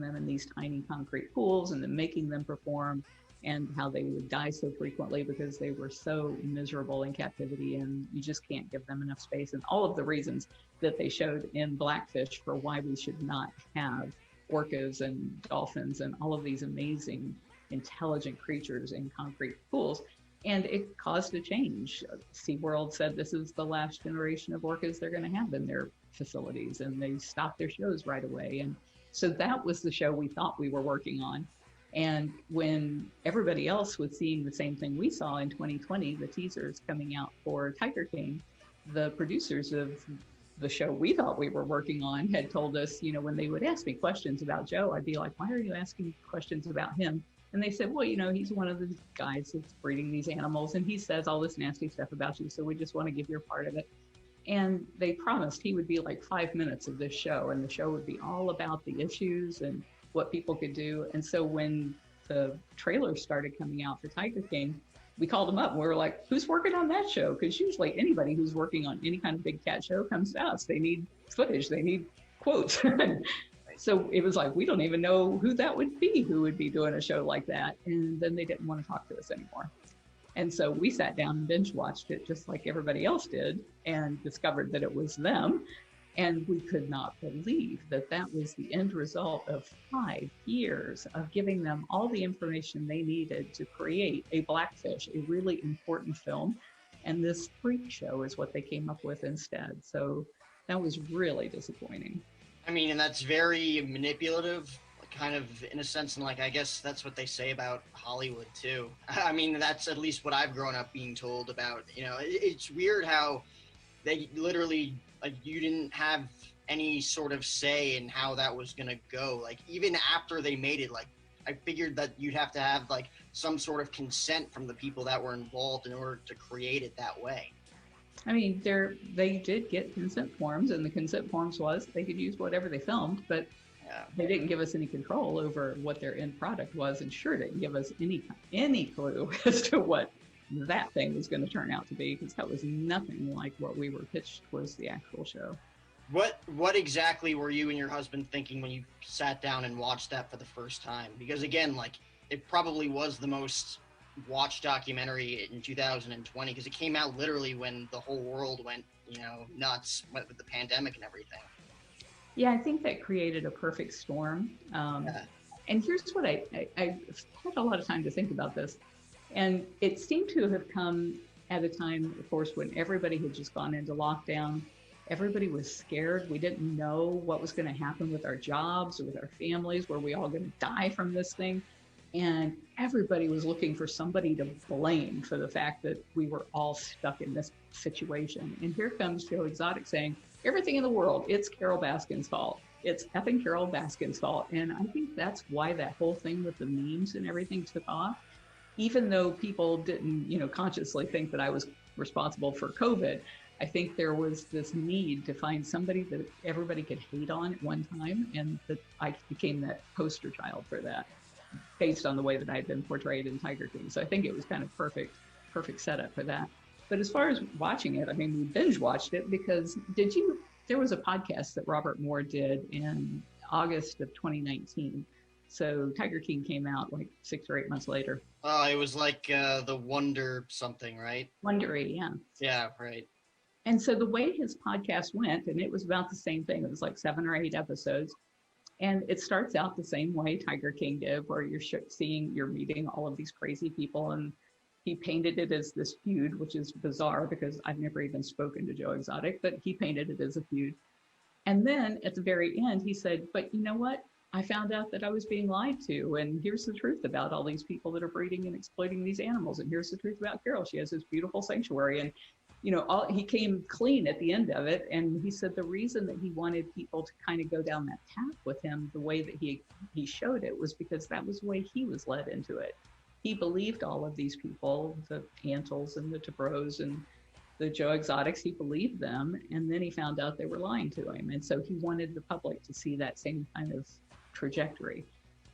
them in these tiny concrete pools and then making them perform, and how they would die so frequently because they were so miserable in captivity and you just can't give them enough space, and all of the reasons that they showed in Blackfish for why we should not have orcas and dolphins and all of these amazing intelligent creatures in concrete pools. And it caused a change. SeaWorld said this is the last generation of orcas they're going to have in their facilities, and they stopped their shows right away. And so that was the show we thought we were working on. And when everybody else was seeing the same thing we saw in 2020, the teasers coming out for Tiger King, the producers of the show we thought we were working on had told us, you know, when they would ask me questions about Joe, I'd be like, why are you asking questions about him? And they said, well, you know, he's one of the guys that's breeding these animals, and he says all this nasty stuff about you, so we just want to give you a part of it. And they promised he would be like 5 minutes of this show, and the show would be all about the issues and what people could do. And so when the trailers started coming out for Tiger King, we called him up and we were like, who's working on that show? Because usually anybody who's working on any kind of big cat show comes to us. They need footage, they need quotes. So it was like, we don't even know who that would be, who would be doing a show like that. And then they didn't want to talk to us anymore. And so we sat down and binge watched it just like everybody else did, and discovered that it was them. And we could not believe that that was the end result of 5 years of giving them all the information they needed to create a Blackfish, a really important film. And this freak show is what they came up with instead. So that was really disappointing. I mean, and that's very manipulative, kind of in a sense, and like I guess that's what they say about Hollywood too. I mean, that's at least what I've grown up being told about. You know, it's weird how they literally, like, you didn't have any sort of say in how that was gonna go. Like, even after they made it, like, I figured that you'd have to have like some sort of consent from the people that were involved in order to create it that way. I mean, they did get consent forms, and the consent forms was they could use whatever they filmed, but they didn't give us any control over what their end product was, and sure didn't give us any clue as to what that thing was going to turn out to be, because that was nothing like what we were pitched was the actual show. What exactly were you and your husband thinking when you sat down and watched that for the first time? Because again, like, it probably was the most watched documentary in 2020, because it came out literally when the whole world went, you know, nuts with the pandemic and everything. Yeah, I think that created a perfect storm. And here's what I had a lot of time to think about this. And it seemed to have come at a time, of course, when everybody had just gone into lockdown. Everybody was scared. We didn't know what was going to happen with our jobs or with our families. Were we all going to die from this thing? And everybody was looking for somebody to blame for the fact that we were all stuck in this situation. And here comes Joe Exotic saying, everything in the world, it's Carole Baskin's fault. It's effing Carole Baskin's fault. And I think that's why that whole thing with the memes and everything took off. Even though people didn't, you know, consciously think that I was responsible for COVID, I think there was this need to find somebody that everybody could hate on at one time, and that I became that poster child for that, based on the way that I had been portrayed in Tiger King. So I think it was kind of perfect setup for that. But as far as watching it, I mean, we binge watched it because there was a podcast that Robert Moore did in August of 2019. So Tiger King came out like 6 or 8 months later. Oh, it was like the Wonder something, right? Wondery, yeah. Yeah, right. And so the way his podcast went, and it was about the same thing. It was like 7 or 8 episodes. And it starts out the same way Tiger King did, where you're meeting all of these crazy people. And he painted it as this feud, which is bizarre because I've never even spoken to Joe Exotic, but he painted it as a feud. And then at the very end, he said, but you know what? I found out that I was being lied to, and here's the truth about all these people that are breeding and exploiting these animals, and here's the truth about Carole. She has this beautiful sanctuary, and he came clean at the end of it, and he said the reason that he wanted people to kind of go down that path with him the way that he showed it was because that was the way he was led into it. He believed all of these people, the Antles and the Tabros and the Joe Exotics, he believed them, and then he found out they were lying to him, and so he wanted the public to see that same kind of trajectory.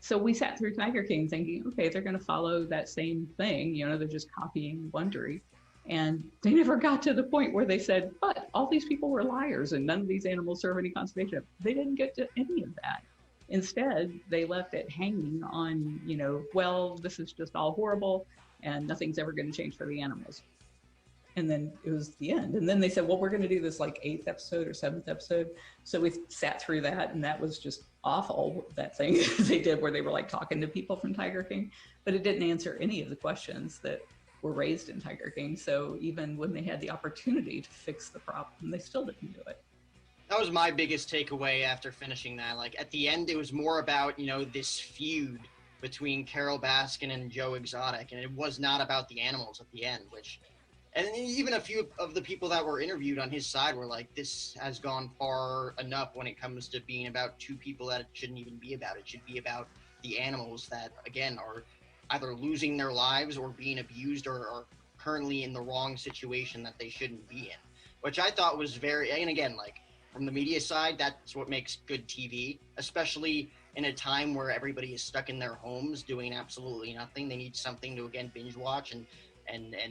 So we sat through Tiger King thinking, okay, they're going to follow that same thing. They're just copying Wondery. And they never got to the point where they said, but all these people were liars and none of these animals serve any conservation. They didn't get to any of that. Instead, they left it hanging on, well, this is just all horrible and nothing's ever going to change for the animals. And then it was the end. And then they said, well, we're going to do this like 8th episode or 7th episode. So we sat through that, and that was just awful, that thing they did where they were like talking to people from Tiger King, but it didn't answer any of the questions that were raised in Tiger King. So even when they had the opportunity to fix the problem, they still didn't do it. That was my biggest takeaway after finishing that. Like at the end, it was more about, this feud between Carole Baskin and Joe Exotic, and it was not about the animals at the end, and even a few of the people that were interviewed on his side were like, this has gone far enough when it comes to being about two people that it shouldn't even be about. It should be about the animals that, again, are either losing their lives or being abused or are currently in the wrong situation that they shouldn't be in, which I thought was and again, like from the media side, that's what makes good TV, especially in a time where everybody is stuck in their homes doing absolutely nothing. They need something to, again, binge watch and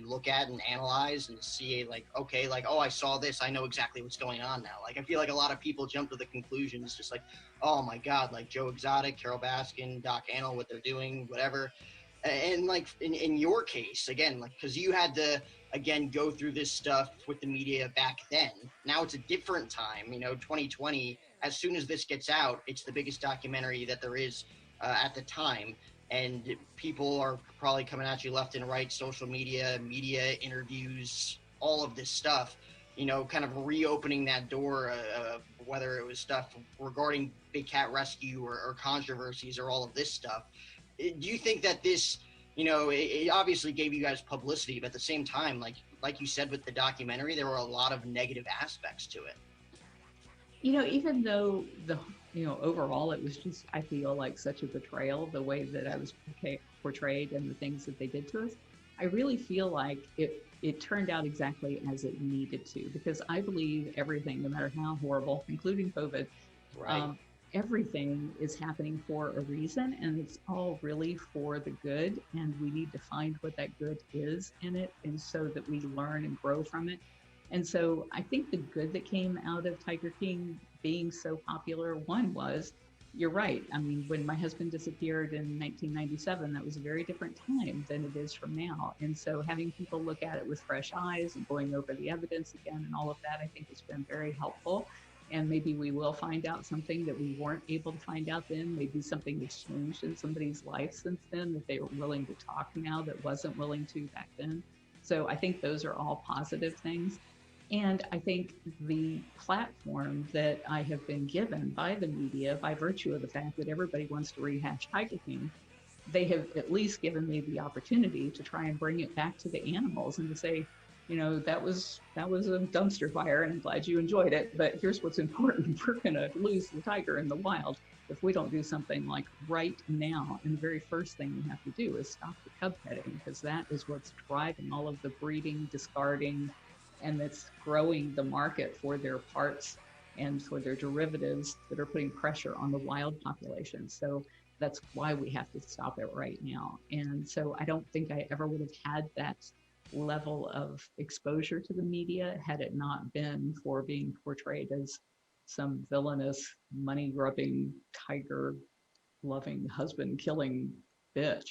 look at and analyze and see like, okay, like, oh, I saw this, I know exactly what's going on now. Like, I feel like a lot of people jump to the conclusions just like, oh my God, like Joe Exotic, Carole Baskin, Doc Antle, what they're doing, whatever. And like in your case, again, like, cause you had to, again, go through this stuff with the media back then. Now it's a different time, 2020, as soon as this gets out, it's the biggest documentary that there is at the time. And people are probably coming at you left and right, social media, interviews, all of this stuff, kind of reopening that door, whether it was stuff regarding big cat rescue or controversies or all of this stuff. Do you think that this, it obviously gave you guys publicity, but at the same time, like you said with the documentary, there were a lot of negative aspects to it? Even though overall it was just, I feel like such a betrayal, the way that I was portrayed and the things that they did to us, I really feel like it turned out exactly as it needed to, because I believe everything, no matter how horrible, including COVID, right. Everything is happening for a reason, and it's all really for the good, and we need to find what that good is in it, and so that we learn and grow from it. And so I think the good that came out of Tiger King being so popular, one was, you're right. I mean, when my husband disappeared in 1997, that was a very different time than it is from now. And so having people look at it with fresh eyes and going over the evidence again and all of that, I think has been very helpful. And maybe we will find out something that we weren't able to find out then. Maybe something has changed in somebody's life since then, that they were willing to talk now that wasn't willing to back then. So I think those are all positive things. And I think the platform that I have been given by the media, by virtue of the fact that everybody wants to rehash Tiger King, they have at least given me the opportunity to try and bring it back to the animals and to say, that was a dumpster fire, and I'm glad you enjoyed it, but here's what's important. We're going to lose the tiger in the wild if we don't do something like right now. And the very first thing we have to do is stop the cub petting, because that is what's driving all of the breeding, discarding, and that's growing the market for their parts and for their derivatives that are putting pressure on the wild population. So that's why we have to stop it right now. And so I don't think I ever would have had that level of exposure to the media had it not been for being portrayed as some villainous, money-grubbing, tiger-loving, husband-killing bitch.